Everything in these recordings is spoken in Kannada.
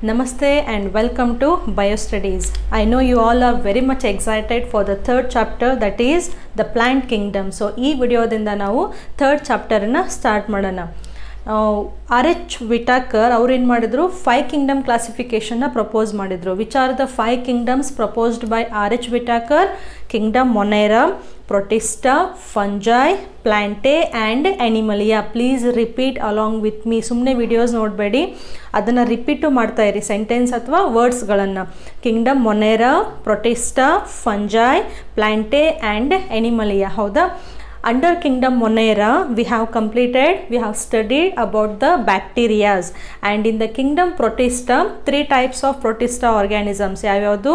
Namaste and welcome to BioStudies. I know you all are very much excited for the third chapter, that is the plant kingdom. So ಈ ವಿಡಿಯೋದಿಂದ ನಾವು ಥರ್ಡ್ ಚಾಪ್ಟರನ್ನು ಸ್ಟಾರ್ಟ್ ಮಾಡೋಣ. RH ವಿಟಾಕರ್ ಅವ್ರು ಏನು ಮಾಡಿದ್ರು, 5 ಕಿಂಗ್ಡಮ್ ಕ್ಲಾಸಿಫಿಕೇಶನ್ನ ಪ್ರಪೋಸ್ ಮಾಡಿದರು. Which are the 5 kingdoms proposed by RH Whittaker? Kingdom Monera, Protista, Fungi, Plantae and Animalia. Please repeat along with me. ಸುಮ್ಮನೆ ವಿಡಿಯೋಸ್ ನೋಡಬೇಡಿ, ಅದನ್ನು ರಿಪೀಟು ಮಾಡ್ತಾ ಇರಿ, ಸೆಂಟೆನ್ಸ್ ಅಥವಾ ವರ್ಡ್ಸ್ಗಳನ್ನು. Kingdom Monera, Protista, Fungi, Plantae and Animalia. ಹೌದಾ? Under Kingdom Monera, we have studied about the bacterias, and in the Kingdom Protista, 3 types of Protista organisms. ಯಾವ್ಯಾವುದು?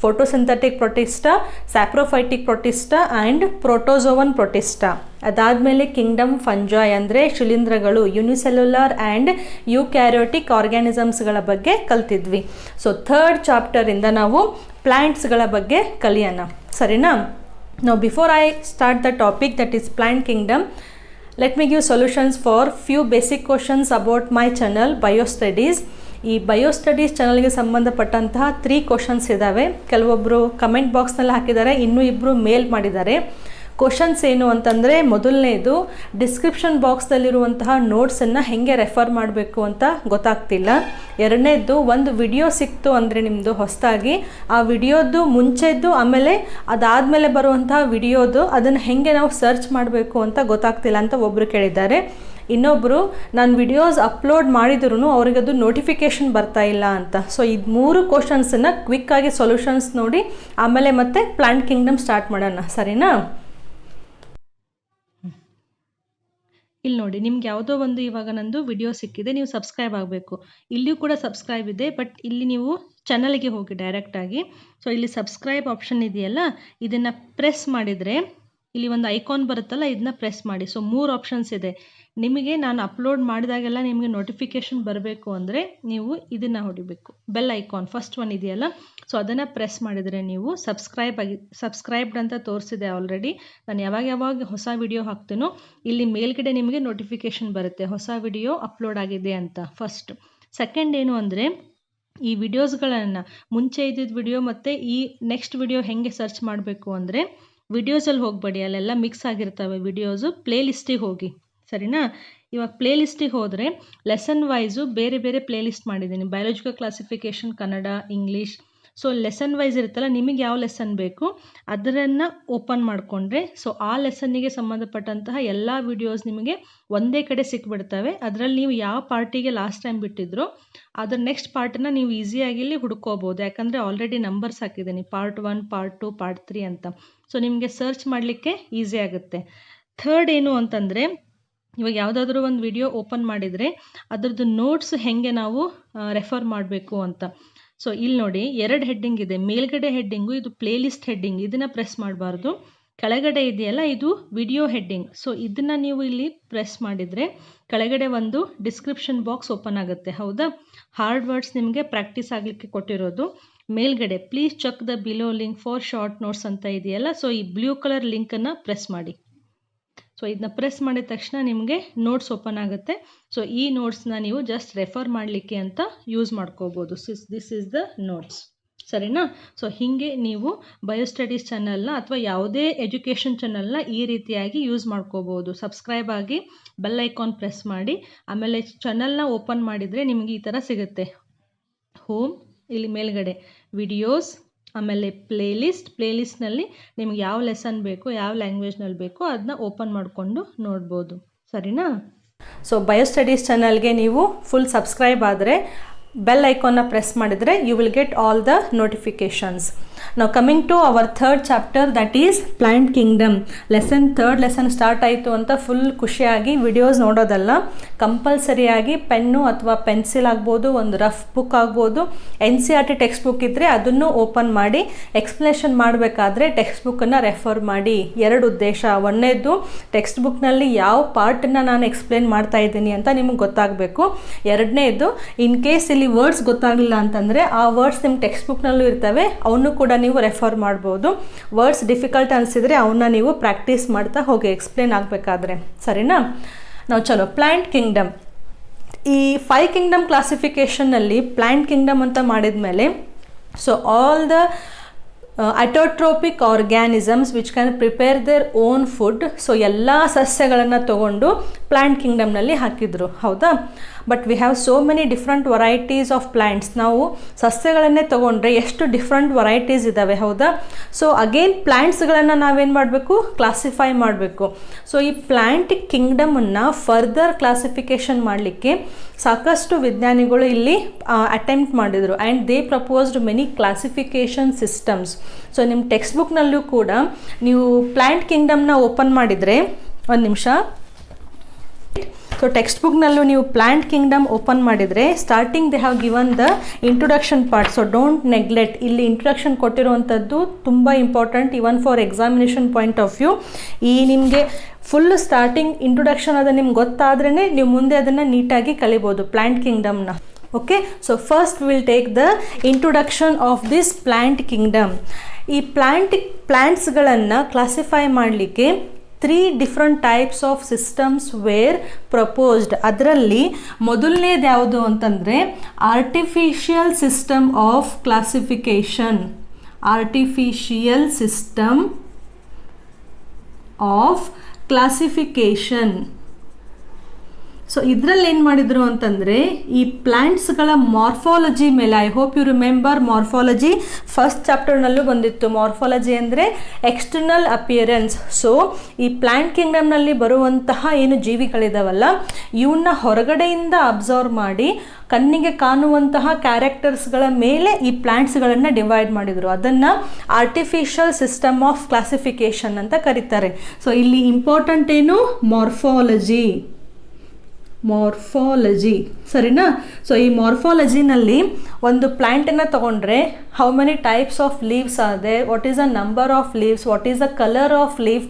Photosynthetic Protista, Saprophytic Protista and Protozoan Protista. ಅದಾದಮೇಲೆ ಕಿಂಗ್ಡಮ್ ಫಂಜೈ ಅಂದರೆ ಶಿಲೀಂಧ್ರಗಳು, ಯುನಿಸೆಲ್ಯುಲರ್ ಆ್ಯಂಡ್ ಯೂಕ್ಯಾರಿಯೋಟಿಕ್ ಆರ್ಗ್ಯಾನಿಸಮ್ಸ್ಗಳ ಬಗ್ಗೆ ಕಲ್ತಿದ್ವಿ. ಸೊ ಥರ್ಡ್ ಚಾಪ್ಟರಿಂದ ನಾವು ಪ್ಲ್ಯಾಂಟ್ಸ್ಗಳ ಬಗ್ಗೆ ಕಲಿಯೋಣ, ಸರಿನಾ? Now before I start the topic, that is plant kingdom, let me give solutions for few basic questions about my channel BioStudies. ಈ BioStudies ಚಾನಲ್ಗೆ ಸಂಬಂಧಪಟ್ಟಂತಹ 3 ಕ್ವಶನ್ಸ್ ಇದ್ದಾವೆ. ಕೆಲವೊಬ್ಬರು ಕಮೆಂಟ್ ಬಾಕ್ಸ್ನಲ್ಲಿ ಹಾಕಿದ್ದಾರೆ, ಇನ್ನೂ ಇಬ್ಬರು ಮೇಲ್ ಮಾಡಿದ್ದಾರೆ. ಕ್ವಶನ್ಸ್ ಏನು ಅಂತಂದರೆ, ಮೊದಲನೇದು ಡಿಸ್ಕ್ರಿಪ್ಷನ್ ಬಾಕ್ಸ್ದಲ್ಲಿರುವಂತಹ ನೋಟ್ಸನ್ನು ಹೇಗೆ ರೆಫರ್ ಮಾಡಬೇಕು ಅಂತ ಗೊತ್ತಾಗ್ತಿಲ್ಲ. ಎರಡನೇದು, ಒಂದು ವಿಡಿಯೋ ಸಿಕ್ತು ಅಂದರೆ ನಿಮ್ಮದು ಹೊಸದಾಗಿ, ಆ ವಿಡಿಯೋದು ಮುಂಚೆದ್ದು ಆಮೇಲೆ ಅದಾದಮೇಲೆ ಬರುವಂತಹ ವಿಡಿಯೋದು ಅದನ್ನು ಹೇಗೆ ನಾವು ಸರ್ಚ್ ಮಾಡಬೇಕು ಅಂತ ಗೊತ್ತಾಗ್ತಿಲ್ಲ ಅಂತ ಒಬ್ಬರು ಕೇಳಿದ್ದಾರೆ. ಇನ್ನೊಬ್ಬರು, ನಾನು ವಿಡಿಯೋಸ್ ಅಪ್ಲೋಡ್ ಮಾಡಿದ್ರೂ ಅವ್ರಿಗದು ನೋಟಿಫಿಕೇಷನ್ ಬರ್ತಾ ಇಲ್ಲ ಅಂತ. ಸೊ ಇದು 3 ಕ್ವಶನ್ಸನ್ನು ಕ್ವಿಕ್ಕಾಗಿ ಸೊಲ್ಯೂಷನ್ಸ್ ನೋಡಿ ಆಮೇಲೆ ಮತ್ತೆ ಪ್ಲಾಂಟ್ ಕಿಂಗ್ಡಮ್ ಸ್ಟಾರ್ಟ್ ಮಾಡೋಣ, ಸರಿನಾ? ಇಲ್ಲಿ ನೋಡಿ, ನಿಮ್ಗೆ ಯಾವುದೋ ಒಂದು ಇವಾಗ ನಂದು ವಿಡಿಯೋ ಸಿಕ್ಕಿದೆ, ನೀವು ಸಬ್ಸ್ಕ್ರೈಬ್ ಆಗಬೇಕು. ಇಲ್ಲಿಯೂ ಕೂಡ ಸಬ್ಸ್ಕ್ರೈಬ್ ಇದೆ, ಬಟ್ ಇಲ್ಲಿ ನೀವು ಚಾನಲ್ಗೆ ಹೋಗಿ ಡೈರೆಕ್ಟಾಗಿ. ಸೊ ಇಲ್ಲಿ ಸಬ್ಸ್ಕ್ರೈಬ್ ಆಪ್ಷನ್ ಇದೆಯಲ್ಲ, ಇದನ್ನು ಪ್ರೆಸ್ ಮಾಡಿದರೆ ಇಲ್ಲಿ ಒಂದು ಐಕಾನ್ ಬರುತ್ತಲ್ಲ, ಇದನ್ನ ಪ್ರೆಸ್ ಮಾಡಿ. ಸೊ 3 ಆಪ್ಷನ್ಸ್ ಇದೆ. ನಿಮಗೆ ನಾನು ಅಪ್ಲೋಡ್ ಮಾಡಿದಾಗೆಲ್ಲ ನಿಮಗೆ ನೋಟಿಫಿಕೇಷನ್ ಬರಬೇಕು ಅಂದರೆ ನೀವು ಇದನ್ನು ಹೊಡಿಬೇಕು, ಬೆಲ್ ಐಕಾನ್ ಫಸ್ಟ್ ಒನ್ ಇದೆಯಲ್ಲ. ಸೊ ಅದನ್ನು ಪ್ರೆಸ್ ಮಾಡಿದರೆ ನೀವು ಸಬ್ಸ್ಕ್ರೈಬ್ಡ್ ಅಂತ ತೋರಿಸಿದೆ ಆಲ್ರೆಡಿ. ನಾನು ಯಾವಾಗ ಹೊಸ ವಿಡಿಯೋ ಹಾಕ್ತೀನೋ ಇಲ್ಲಿ ಮೇಲ್ಗಡೆ ನಿಮಗೆ ನೋಟಿಫಿಕೇಷನ್ ಬರುತ್ತೆ, ಹೊಸ ವಿಡಿಯೋ ಅಪ್ಲೋಡ್ ಆಗಿದೆ ಅಂತ. ಫಸ್ಟ್. ಸೆಕೆಂಡ್ ಏನು ಅಂದರೆ, ಈ ವಿಡಿಯೋಸ್ಗಳನ್ನು ಮುಂಚೆ ಇದ್ದಿದ್ದ ವಿಡಿಯೋ ಮತ್ತು ಈ ನೆಕ್ಸ್ಟ್ ವಿಡಿಯೋ ಹೇಗೆ ಸರ್ಚ್ ಮಾಡಬೇಕು ಅಂದರೆ, ವಿಡಿಯೋಸಲ್ಲಿ ಹೋಗಬೇಡಿ, ಅಲ್ಲೆಲ್ಲ ಮಿಕ್ಸ್ ಆಗಿರ್ತವೆ ವಿಡಿಯೋಸು. ಪ್ಲೇ ಲಿಸ್ಟಿಗೆ ಹೋಗಿ, ಸರಿನಾ? ಇವಾಗ ಪ್ಲೇ ಲಿಸ್ಟಿಗೆ ಹೋದರೆ ಲೆಸನ್ ವೈಸು ಬೇರೆ ಬೇರೆ ಪ್ಲೇ ಲಿಸ್ಟ್ ಮಾಡಿದ್ದೀನಿ. Biological classification, Kannada, English. So lesson wise ಇರುತ್ತಲ್ಲ, ನಿಮಗೆ ಯಾವ ಲೆಸನ್ ಬೇಕು ಅದನ್ನು ಓಪನ್ ಮಾಡಿಕೊಂಡ್ರೆ ಸೊ ಆ ಲೆಸನ್ನಿಗೆ ಸಂಬಂಧಪಟ್ಟಂತಹ ಎಲ್ಲ ವಿಡಿಯೋಸ್ ನಿಮಗೆ ಒಂದೇ ಕಡೆ ಸಿಕ್ಬಿಡ್ತವೆ. ಅದರಲ್ಲಿ ನೀವು ಯಾವ ಪಾರ್ಟಿಗೆ ಲಾಸ್ಟ್ ಟೈಮ್ ಬಿಟ್ಟಿದ್ರೋ ಅದರ ನೆಕ್ಸ್ಟ್ ಪಾರ್ಟನ್ನು ನೀವು ಈಸಿಯಾಗಿ ಇಲ್ಲಿ ಹುಡ್ಕೋಬೋದು, ಯಾಕಂದರೆ ಆಲ್ರೆಡಿ ನಂಬರ್ಸ್ ಹಾಕಿದ್ದೀನಿ, ಪಾರ್ಟ್ 1, ಪಾರ್ಟ್ 2, ಪಾರ್ಟ್ 3 ಅಂತ. ಸೊ ನಿಮಗೆ ಸರ್ಚ್ ಮಾಡಲಿಕ್ಕೆ ಈಸಿ ಆಗುತ್ತೆ. ಥರ್ಡ್ ಏನು ಅಂತಂದರೆ, ಇವಾಗ ಯಾವುದಾದ್ರೂ ಒಂದು ವಿಡಿಯೋ ಓಪನ್ ಮಾಡಿದರೆ ಅದರದ್ದು ನೋಟ್ಸ್ ಹೇಗೆ ನಾವು ರೆಫರ್ ಮಾಡಬೇಕು ಅಂತ. ಸೊ ಇಲ್ಲಿ ನೋಡಿ, 2 ಹೆಡ್ಡಿಂಗ್ ಇದೆ. ಮೇಲ್ಗಡೆ ಹೆಡ್ಡಿಂಗು ಇದು ಪ್ಲೇ ಲಿಸ್ಟ್ ಹೆಡ್ಡಿಂಗ್, ಇದನ್ನು ಪ್ರೆಸ್ ಮಾಡಬಾರ್ದು. ಕೆಳಗಡೆ ಇದೆಯಲ್ಲ, ಇದು ವಿಡಿಯೋ ಹೆಡ್ಡಿಂಗ್. ಸೊ ಇದನ್ನು ನೀವು ಇಲ್ಲಿ ಪ್ರೆಸ್ ಮಾಡಿದರೆ ಕೆಳಗಡೆ ಒಂದು ಡಿಸ್ಕ್ರಿಪ್ಷನ್ ಬಾಕ್ಸ್ ಓಪನ್ ಆಗುತ್ತೆ. ಹೌದಾ? ಹಾರ್ಡ್ ವರ್ಡ್ಸ್ ನಿಮಗೆ ಪ್ರಾಕ್ಟೀಸ್ ಆಗಲಿಕ್ಕೆ ಕೊಟ್ಟಿರೋದು. ಮೇಲ್ಗಡೆ please check the below link for short notes ಅಂತ ಇದೆಯಲ್ಲ, ಸೊ ಈ ಬ್ಲೂ ಕಲರ್ ಲಿಂಕನ್ನು ಪ್ರೆಸ್ ಮಾಡಿ. ಸೊ ಇದನ್ನ ಪ್ರೆಸ್ ಮಾಡಿದ ತಕ್ಷಣ ನಿಮಗೆ ನೋಟ್ಸ್ ಓಪನ್ ಆಗುತ್ತೆ. ಸೊ ಈ ನೋಟ್ಸ್ನ ನೀವು ಜಸ್ಟ್ ರೆಫರ್ ಮಾಡಲಿಕ್ಕೆ ಅಂತ ಯೂಸ್ ಮಾಡ್ಕೋಬೋದು. ದಿಸ್ ಈಸ್ ದ ನೋಟ್ಸ್, ಸರಿನಾ? ಸೊ ಹೀಗೆ ನೀವು ಬಯೋಸ್ಟಡೀಸ್ ಚಾನಲ್ನ ಅಥವಾ ಯಾವುದೇ ಎಜುಕೇಷನ್ ಚಾನಲ್ನ ಈ ರೀತಿಯಾಗಿ ಯೂಸ್ ಮಾಡ್ಕೋಬೋದು. ಸಬ್ಸ್ಕ್ರೈಬ್ ಆಗಿ ಬೆಲ್ ಐಕಾನ್ ಪ್ರೆಸ್ ಮಾಡಿ, ಆಮೇಲೆ ಚಾನಲ್ನ ಓಪನ್ ಮಾಡಿದರೆ ನಿಮಗೆ ಈ ಥರ ಸಿಗುತ್ತೆ. ಹೋಮ್, ಇಲ್ಲಿ ಮೇಲ್ಗಡೆ ವಿಡಿಯೋಸ್, ಆಮೇಲೆ ಪ್ಲೇಲಿಸ್ಟ್ನಲ್ಲಿ ನಿಮ್ಗೆ ಯಾವ ಲೆಸನ್ ಬೇಕು, ಯಾವ ಲ್ಯಾಂಗ್ವೇಜ್ನಲ್ಲಿ ಬೇಕೋ ಅದನ್ನ ಓಪನ್ ಮಾಡಿಕೊಂಡು ನೋಡ್ಬೋದು, ಸರಿನಾ? ಸೊ ಬಯೋಸ್ಟಡೀಸ್ ಚಾನಲ್ಗೆ ನೀವು ಫುಲ್ ಸಬ್ಸ್ಕ್ರೈಬ್ ಆದರೆ ಬೆಲ್ ಐಕಾನ್ನ ಪ್ರೆಸ್ ಮಾಡಿದರೆ you will get all the notifications. ನಾವು coming to our third chapter, that is plant kingdom. Third lesson start ಆಯಿತು ಅಂತ ಫುಲ್ ಖುಷಿಯಾಗಿ ವಿಡಿಯೋಸ್ ನೋಡೋದಲ್ಲ, ಕಂಪಲ್ಸರಿಯಾಗಿ ಪೆನ್ನು ಅಥವಾ ಪೆನ್ಸಿಲ್ ಆಗ್ಬೋದು, ಒಂದು ರಫ್ ಬುಕ್ ಆಗ್ಬೋದು, NCERT ಟೆಕ್ಸ್ಟ್ ಬುಕ್ ಇದ್ದರೆ ಅದನ್ನು ಓಪನ್ ಮಾಡಿ ಎಕ್ಸ್ಪ್ಲನೇಷನ್ ಮಾಡಬೇಕಾದ್ರೆ ಟೆಕ್ಸ್ಟ್ ಬುಕ್ಕನ್ನು ರೆಫರ್ ಮಾಡಿ. 2 ಉದ್ದೇಶ. ಒಂದನೇದು, ಟೆಕ್ಸ್ಟ್ ಬುಕ್ನಲ್ಲಿ ಯಾವ ಪಾರ್ಟನ್ನು ನಾನು ಎಕ್ಸ್ಪ್ಲೇನ್ ಮಾಡ್ತಾ ಇದ್ದೀನಿ ಅಂತ ನಿಮಗೆ ಗೊತ್ತಾಗಬೇಕು. ಎರಡನೇದು, ಇನ್ ಕೇಸ್ ಇಲ್ಲಿ ವರ್ಡ್ಸ್ ಗೊತ್ತಾಗಲಿಲ್ಲ ಅಂತಂದರೆ ಆ ವರ್ಡ್ಸ್ ನಿಮ್ಮ ಟೆಕ್ಸ್ಟ್ ಬುಕ್ನಲ್ಲೂ ಇರ್ತವೆ, ಅವನು ಕೂಡ ನೀವು ರೆಫರ್ ಮಾಡ್ಬೋದು. ವರ್ಡ್ಸ್ ಡಿಫಿಕಲ್ಟ್ ಅನಿಸಿದರೆ ಅವನ್ನ ನೀವು ಪ್ರಾಕ್ಟೀಸ್ ಮಾಡ್ತಾ ಹೋಗಿ ಎಕ್ಸ್ಪ್ಲೇನ್ ಆಗಬೇಕಾದ್ರೆ, ಸರಿನಾ? ನಾವು ಚಲೋ ಪ್ಲಾಂಟ್ ಕಿಂಗ್ಡಮ್. ಈ 5 ಕಿಂಗ್ಡಮ್ ಕ್ಲಾಸಿಫಿಕೇಷನ್ನಲ್ಲಿ ಪ್ಲ್ಯಾಂಟ್ ಕಿಂಗ್ಡಮ್ ಅಂತ ಮಾಡಿದ ಮೇಲೆ so all the autotrophic organisms which can prepare their own food, so ಎಲ್ಲ ಸಸ್ಯಗಳನ್ನು ತಗೊಂಡು ಪ್ಲ್ಯಾಂಟ್ ಕಿಂಗ್ಡಮ್ನಲ್ಲಿ ಹಾಕಿದ್ರು, ಹೌದಾ. But we have so many different varieties of plants. ನಾವು ಸಸ್ಯಗಳನ್ನೇ ತೊಗೊಂಡ್ರೆ ಎಷ್ಟು ಡಿಫ್ರೆಂಟ್ ವೆರೈಟೀಸ್ ಇದ್ದಾವೆ, ಹೌದಾ. ಸೊ ಅಗೇನ್ ಪ್ಲ್ಯಾಂಟ್ಸ್ಗಳನ್ನು ನಾವೇನು ಮಾಡಬೇಕು, ಕ್ಲಾಸಿಫೈ ಮಾಡಬೇಕು. ಸೊ ಈ ಪ್ಲ್ಯಾಂಟ್ ಕಿಂಗ್ಡಮನ್ನು ಫರ್ದರ್ ಕ್ಲಾಸಿಫಿಕೇಷನ್ ಮಾಡಲಿಕ್ಕೆ ಸಾಕಷ್ಟು ವಿಜ್ಞಾನಿಗಳು ಇಲ್ಲಿ ಅಟೆಂಪ್ಟ್ ಮಾಡಿದರು and they proposed many classification systems. So ನಿಮ್ಮ ಟೆಕ್ಸ್ಟ್ ಬುಕ್ನಲ್ಲೂ ಕೂಡ ನೀವು ಪ್ಲ್ಯಾಂಟ್ ಕಿಂಗ್ಡಮ್ನ ಓಪನ್ ಮಾಡಿದರೆ, ಒಂದು ನಿಮಿಷ, ಸೊ ಟೆಕ್ಸ್ಟ್ ಬುಕ್ನಲ್ಲೂ ನೀವು ಪ್ಲ್ಯಾಂಟ್ ಕಿಂಗ್ಡಮ್ ಓಪನ್ ಮಾಡಿದರೆ starting they have given the introduction part. So don't neglect, ಇಲ್ಲಿ ಇಂಟ್ರೊಡಕ್ಷನ್ ಕೊಟ್ಟಿರುವಂಥದ್ದು ತುಂಬ important even for examination point of view. ಈ ನಿಮಗೆ ಫುಲ್ ಸ್ಟಾರ್ಟಿಂಗ್ ಇಂಟ್ರೊಡಕ್ಷನ್ ಅದು ನಿಮ್ಗೆ ಗೊತ್ತಾದ್ರೇ ನೀವು ಮುಂದೆ ಅದನ್ನು ನೀಟಾಗಿ ಕಲಿಬೋದು ಪ್ಲ್ಯಾಂಟ್ ಕಿಂಗ್ಡಮ್ನ. Okay, so first will take the introduction of this plant kingdom. ಈ ಪ್ಲ್ಯಾಂಟ್ಸ್ಗಳನ್ನು ಕ್ಲಾಸಿಫೈ ಮಾಡಲಿಕ್ಕೆ 3 different types of systems were proposed. ಅದರಲ್ಲಿ ಮೊದಲನೇದು ಯಾವುದು ಅಂತಂದರೆ artificial system of classification. Artificial system of classification. So ಇದರಲ್ಲಿ ಏನು ಮಾಡಿದರು ಅಂತಂದರೆ ಈ ಪ್ಲ್ಯಾಂಟ್ಸ್ಗಳ ಮಾರ್ಫಾಲಜಿ ಮೇಲೆ, I hope you remember morphology first ಚಾಪ್ಟರ್ನಲ್ಲೂ ಬಂದಿತ್ತು. ಮಾರ್ಫಾಲಜಿ ಅಂದರೆ ಎಕ್ಸ್ಟರ್ನಲ್ ಅಪಿಯರೆನ್ಸ್. ಸೊ ಈ ಪ್ಲ್ಯಾಂಟ್ ಕಿಂಗ್ಡಮ್ನಲ್ಲಿ ಬರುವಂತಹ ಏನು ಜೀವಿಗಳಿದಾವಲ್ಲ ಇವನ್ನ ಹೊರಗಡೆಯಿಂದ ಅಬ್ಸರ್ವ್ ಮಾಡಿ ಕಣ್ಣಿಗೆ ಕಾಣುವಂತಹ ಕ್ಯಾರೆಕ್ಟರ್ಸ್ಗಳ ಮೇಲೆ ಈ ಪ್ಲ್ಯಾಂಟ್ಸ್ಗಳನ್ನು ಡಿವೈಡ್ ಮಾಡಿದರು. ಅದನ್ನು ಆರ್ಟಿಫಿಷಿಯಲ್ ಸಿಸ್ಟಮ್ ಆಫ್ ಕ್ಲಾಸಿಫಿಕೇಷನ್ ಅಂತ ಕರೀತಾರೆ. ಸೊ ಇಲ್ಲಿ ಇಂಪಾರ್ಟೆಂಟ್ ಏನು, ಮಾರ್ಫಾಲಜಿ. ಸರಿನಾ. ಸೊ ಈ ಮಾರ್ಫಾಲಜಿನಲ್ಲಿ ಒಂದು ಪ್ಲ್ಯಾಂಟನ್ನು ತಗೊಂಡ್ರೆ how many types of leaves are there, what is the number of leaves, what is the colour of leaf,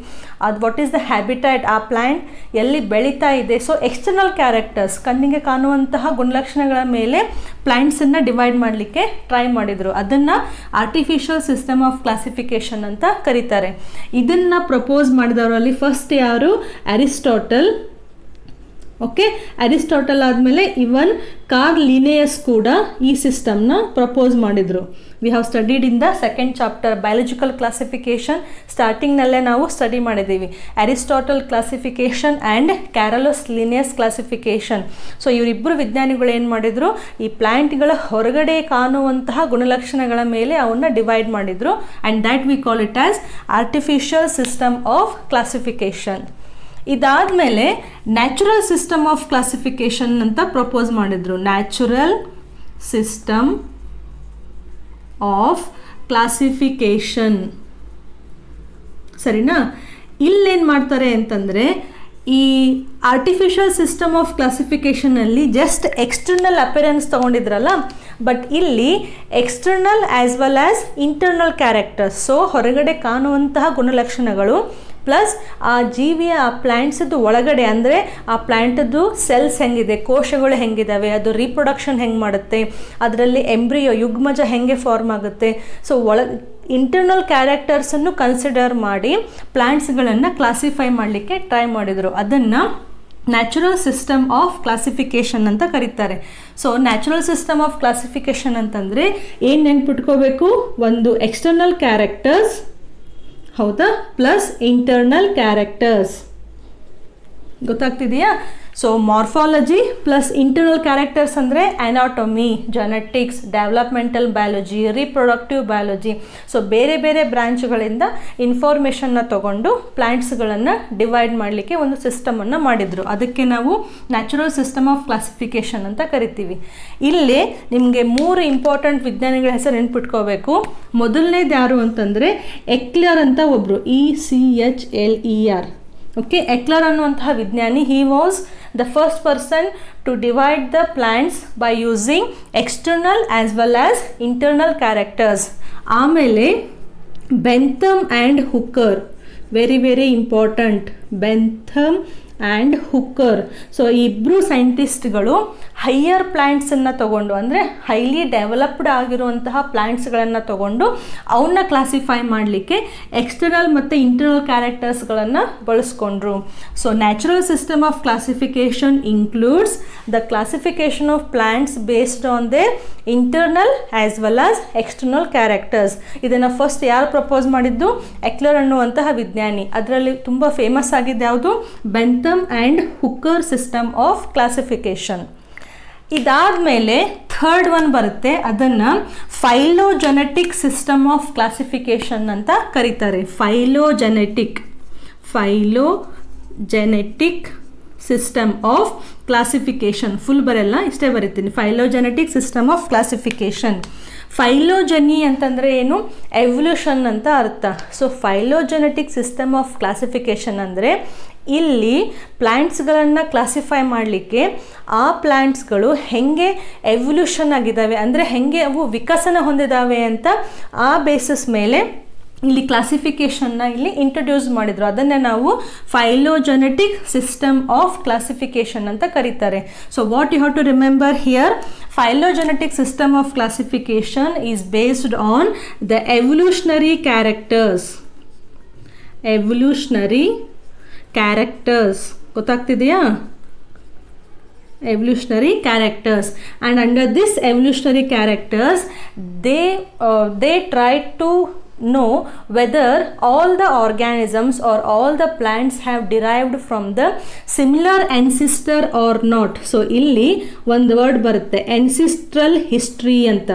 ಅದು ವಾಟ್ ಈಸ್ ದ ಹ್ಯಾಬಿಟೈಟ್, ಆ ಪ್ಲ್ಯಾಂಟ್ ಎಲ್ಲಿ ಬೆಳೀತಾ ಇದೆ. ಸೊ ಎಕ್ಸ್ಟರ್ನಲ್ ಕ್ಯಾರೆಕ್ಟರ್ಸ್, ಕಣ್ಣಿಗೆ ಕಾಣುವಂತಹ ಗುಣಲಕ್ಷಣಗಳ ಮೇಲೆ ಪ್ಲ್ಯಾಂಟ್ಸನ್ನು ಡಿವೈಡ್ ಮಾಡಲಿಕ್ಕೆ ಟ್ರೈ ಮಾಡಿದರು. ಅದನ್ನು ಆರ್ಟಿಫಿಷಿಯಲ್ ಸಿಸ್ಟಮ್ ಆಫ್ ಕ್ಲಾಸಿಫಿಕೇಷನ್ ಅಂತ ಕರೀತಾರೆ. ಇದನ್ನು ಪ್ರಪೋಸ್ ಮಾಡಿದವರಲ್ಲಿ ಫಸ್ಟ್ ಯಾರು, ಅರಿಸ್ಟಾಟಲ್. ಓಕೆ, ಅರಿಸ್ಟಾಟಲ್ ಆದಮೇಲೆ ಇವನ್ ಕಾರ್ಲ್ ಲಿನೇಯಸ್ ಕೂಡ ಈ ಸಿಸ್ಟಮ್ನ ಪ್ರಪೋಸ್ ಮಾಡಿದರು. We have studied in the second chapter biological classification. ಸ್ಟಾರ್ಟಿಂಗ್ನಲ್ಲೇ ನಾವು ಸ್ಟಡಿ ಮಾಡಿದ್ದೀವಿ Aristotle classification and Carolus Linnaeus classification. So ಇವರಿಬ್ಬರು ವಿಜ್ಞಾನಿಗಳು ಏನು ಮಾಡಿದರು, ಈ ಪ್ಲ್ಯಾಂಟ್ಗಳ ಹೊರಗಡೆ ಕಾಣುವಂತಹ ಗುಣಲಕ್ಷಣಗಳ ಮೇಲೆ ಅವನ್ನ ಡಿವೈಡ್ ಮಾಡಿದರು and that we call it as artificial system of classification. ಇದಾದಮೇಲೆ ನ್ಯಾಚುರಲ್ ಸಿಸ್ಟಮ್ ಆಫ್ ಕ್ಲಾಸಿಫಿಕೇಷನ್ ಅಂತ ಪ್ರಪೋಸ್ ಮಾಡಿದರು. Natural system of classification. ಸರಿನಾ. ಇಲ್ಲೇನು ಮಾಡ್ತಾರೆ ಅಂತಂದರೆ ಈ ಆರ್ಟಿಫಿಷಿಯಲ್ ಸಿಸ್ಟಮ್ ಆಫ್ ಕ್ಲಾಸಿಫಿಕೇಷನಲ್ಲಿ ಜಸ್ಟ್ ಎಕ್ಸ್ಟರ್ನಲ್ ಅಪಿಯರೆನ್ಸ್ ತೊಗೊಂಡಿದ್ರಲ್ಲ, ಬಟ್ ಇಲ್ಲಿ external as well as internal characters. So ಹೊರಗಡೆ ಕಾಣುವಂತಹ ಗುಣಲಕ್ಷಣಗಳು ಪ್ಲಸ್ ಆ ಜೀವಿಯ ಆ ಪ್ಲ್ಯಾಂಟ್ಸದ್ದು ಒಳಗಡೆ ಅಂದರೆ ಆ ಪ್ಲ್ಯಾಂಟದ್ದು ಸೆಲ್ಸ್ ಹೆಂಗಿದೆ, ಕೋಶಗಳು ಹೆಂಗಿದ್ದಾವೆ, ಅದು ರೀಪ್ರೊಡಕ್ಷನ್ ಹೆಂಗೆ ಮಾಡುತ್ತೆ, ಅದರಲ್ಲಿ ಎಂಬ್ರಿಯೋ ಯುಗ್ಮಜ ಹೆಂಗೆ ಫಾರ್ಮ್ ಆಗುತ್ತೆ. ಸೊ ಇಂಟರ್ನಲ್ ಕ್ಯಾರೆಕ್ಟರ್ಸನ್ನು ಕನ್ಸಿಡರ್ ಮಾಡಿ ಪ್ಲ್ಯಾಂಟ್ಸ್ಗಳನ್ನು ಕ್ಲಾಸಿಫೈ ಮಾಡಲಿಕ್ಕೆ ಟ್ರೈ ಮಾಡಿದರು. ಅದನ್ನು ನ್ಯಾಚುರಲ್ ಸಿಸ್ಟಮ್ ಆಫ್ ಕ್ಲಾಸಿಫಿಕೇಷನ್ ಅಂತ ಕರೀತಾರೆ. So natural system of classification ಅಂತಂದರೆ ಏನು ನೆನ್ಪಿಟ್ಕೋಬೇಕು, ಒಂದು ಎಕ್ಸ್ಟರ್ನಲ್ ಕ್ಯಾರೆಕ್ಟರ್ಸ್, ಹೌದಾ, ಪ್ಲಸ್ ಇಂಟರ್ನಲ್ ಕ್ಯಾರೆಕ್ಟರ್ಸ್. ಗೊತ್ತಾಗ್ತಿದೆಯಾ. So morphology plus internal characters ಅಂದರೆ anatomy, genetics, developmental biology, reproductive biology. So ಬೇರೆ ಬೇರೆ ಬ್ರ್ಯಾಂಚ್ಗಳಿಂದ ಇನ್ಫಾರ್ಮೇಷನ್ನ ತಗೊಂಡು ಪ್ಲ್ಯಾಂಟ್ಸ್ಗಳನ್ನು ಡಿವೈಡ್ ಮಾಡಲಿಕ್ಕೆ ಒಂದು ಸಿಸ್ಟಮನ್ನು ಮಾಡಿದರು. ಅದಕ್ಕೆ ನಾವು ನ್ಯಾಚುರಲ್ ಸಿಸ್ಟಮ್ ಆಫ್ ಕ್ಲಾಸಿಫಿಕೇಷನ್ ಅಂತ ಕರಿತೀವಿ. ಇಲ್ಲಿ ನಿಮಗೆ 3 ಇಂಪಾರ್ಟೆಂಟ್ ವಿಜ್ಞಾನಿಗಳ ಹೆಸರು ನೆನ್ಪಿಟ್ಕೋಬೇಕು. ಮೊದಲನೇದು ಯಾರು ಅಂತಂದರೆ ಎಕ್ಲರ್ ಅಂತ ಒಬ್ಬರು, ECHLER. ಓಕೆ, ಎಕ್ಲರ್ ಅನ್ನುವಂತಹ ವಿಜ್ಞಾನಿ, he was the first person to divide the plants by using external as well as internal characters. ಆಮೇಲೆ Bentham and Hooker, very very important, Bentham and Hooker. So ಇಬ್ಬರು ಸೈಂಟಿಸ್ಟ್ಗಳು ಹೈಯರ್ ಪ್ಲ್ಯಾಂಟ್ಸನ್ನು ತಗೊಂಡು, ಅಂದರೆ ಹೈಲಿ ಡೆವಲಪ್ಡ್ ಆಗಿರುವಂತಹ ಪ್ಲ್ಯಾಂಟ್ಸ್ಗಳನ್ನು ತಗೊಂಡು ಅವನ್ನ ಕ್ಲಾಸಿಫೈ ಮಾಡಲಿಕ್ಕೆ ಎಕ್ಸ್ಟರ್ನಲ್ ಮತ್ತು ಇಂಟರ್ನಲ್ ಕ್ಯಾರೆಕ್ಟರ್ಸ್ಗಳನ್ನು ಬಳಸ್ಕೊಂಡ್ರು. So natural system of classification includes the classification of plants based on their internal as well as external characters. ಇದನ್ನು ಫಸ್ಟ್ ಯಾರು ಪ್ರಪೋಸ್ ಮಾಡಿದ್ದು? ಎಕ್ಲರ್ ಅನ್ನುವಂತಹ ವಿಜ್ಞಾನಿ. ಅದರಲ್ಲಿ ತುಂಬ ಫೇಮಸ್ ಆಗಿದ್ದು ಯಾವುದು? Bentham and Hooker system of classification. ಇದಾದಮೇಲೆ ಥರ್ಡ್ ಒನ್ ಬರುತ್ತೆ, ಅದನ್ನು ಫೈಲೋಜೆನೆಟಿಕ್ ಸಿಸ್ಟಮ್ ಆಫ್ ಕ್ಲಾಸಿಫಿಕೇಶನ್ ಅಂತ ಕರೀತಾರೆ. Phylogenetic system of classification. Full ಬರಲ್ಲ, ಇಷ್ಟೇ ಬರೀತೀನಿ. Phylogenetic system of classification. Phylogeny ಅಂತಂದರೆ ಏನು? ಎವಲ್ಯೂಷನ್ ಅಂತ ಅರ್ಥ. So phylogenetic system of classification ಅಂದರೆ ಇಲ್ಲಿ ಪ್ಲ್ಯಾಂಟ್ಸ್ಗಳನ್ನು ಕ್ಲಾಸಿಫೈ ಮಾಡಲಿಕ್ಕೆ ಆ ಪ್ಲ್ಯಾಂಟ್ಸ್ಗಳು ಹೆಂಗೆ ಎವಲ್ಯೂಷನ್ ಆಗಿದ್ದಾವೆ, ಅಂದರೆ ಹೆಂಗೆ ಅವು ವಿಕಸನ ಹೊಂದಿದ್ದಾವೆ ಅಂತ ಆ ಬೇಸಿಸ್ ಮೇಲೆ ಇಲ್ಲಿ ಕ್ಲಾಸಿಫಿಕೇಷನ್ನ ಇಲ್ಲಿ ಇಂಟ್ರೊಡ್ಯೂಸ್ ಮಾಡಿದರು. ಅದನ್ನೇ ನಾವು ಫೈಲೋಜೆನೆಟಿಕ್ ಸಿಸ್ಟಮ್ ಆಫ್ ಕ್ಲಾಸಿಫಿಕೇಷನ್ ಅಂತ ಕರೀತಾರೆ. So what you have to remember here? Phylogenetic system of classification is based on the evolutionary characters. ಗೊತ್ತಾಗ್ತಿದೆಯಾ? evolutionary characters, and under this evolutionary characters they tried to know whether all the organisms or all the plants have derived from the similar ancestor or not. So ಇಲ್ಲಿ ಒಂದು ವರ್ಡ್ ಬರುತ್ತೆ, ancestral history ಅಂತ.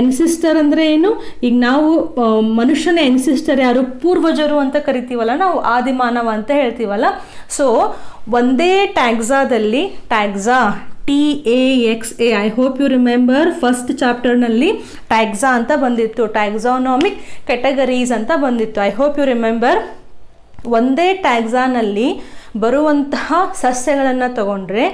ಎನ್ಸಿಸ್ಟರ್ ಅಂದರೆ ಏನು? ಈಗ ನಾವು ಮನುಷ್ಯನ ಎನ್ಸಿಸ್ಟರ್ ಯಾರು? ಪೂರ್ವಜರು ಅಂತ ಕರಿತೀವಲ್ಲ ನಾವು, ಆದಿಮಾನವ ಅಂತ ಹೇಳ್ತೀವಲ್ಲ. ಸೊ ಒಂದೇ ಟ್ಯಾಕ್ಸಾದಲ್ಲಿ, taxa TAXA, I hope you remember first ಚಾಪ್ಟರ್ನಲ್ಲಿ ಟ್ಯಾಕ್ಸಾ ಅಂತ ಬಂದಿತ್ತು, ಟ್ಯಾಕ್ಸಾನಾಮಿಕ್ ಕೆಟಗರೀಸ್ ಅಂತ ಬಂದಿತ್ತು. I hope you remember. ಒಂದೇ ಟ್ಯಾಕ್ಸಾನಲ್ಲಿ ಬರುವಂತಹ ಸಸ್ಯಗಳನ್ನು ತಗೊಂಡ್ರೆ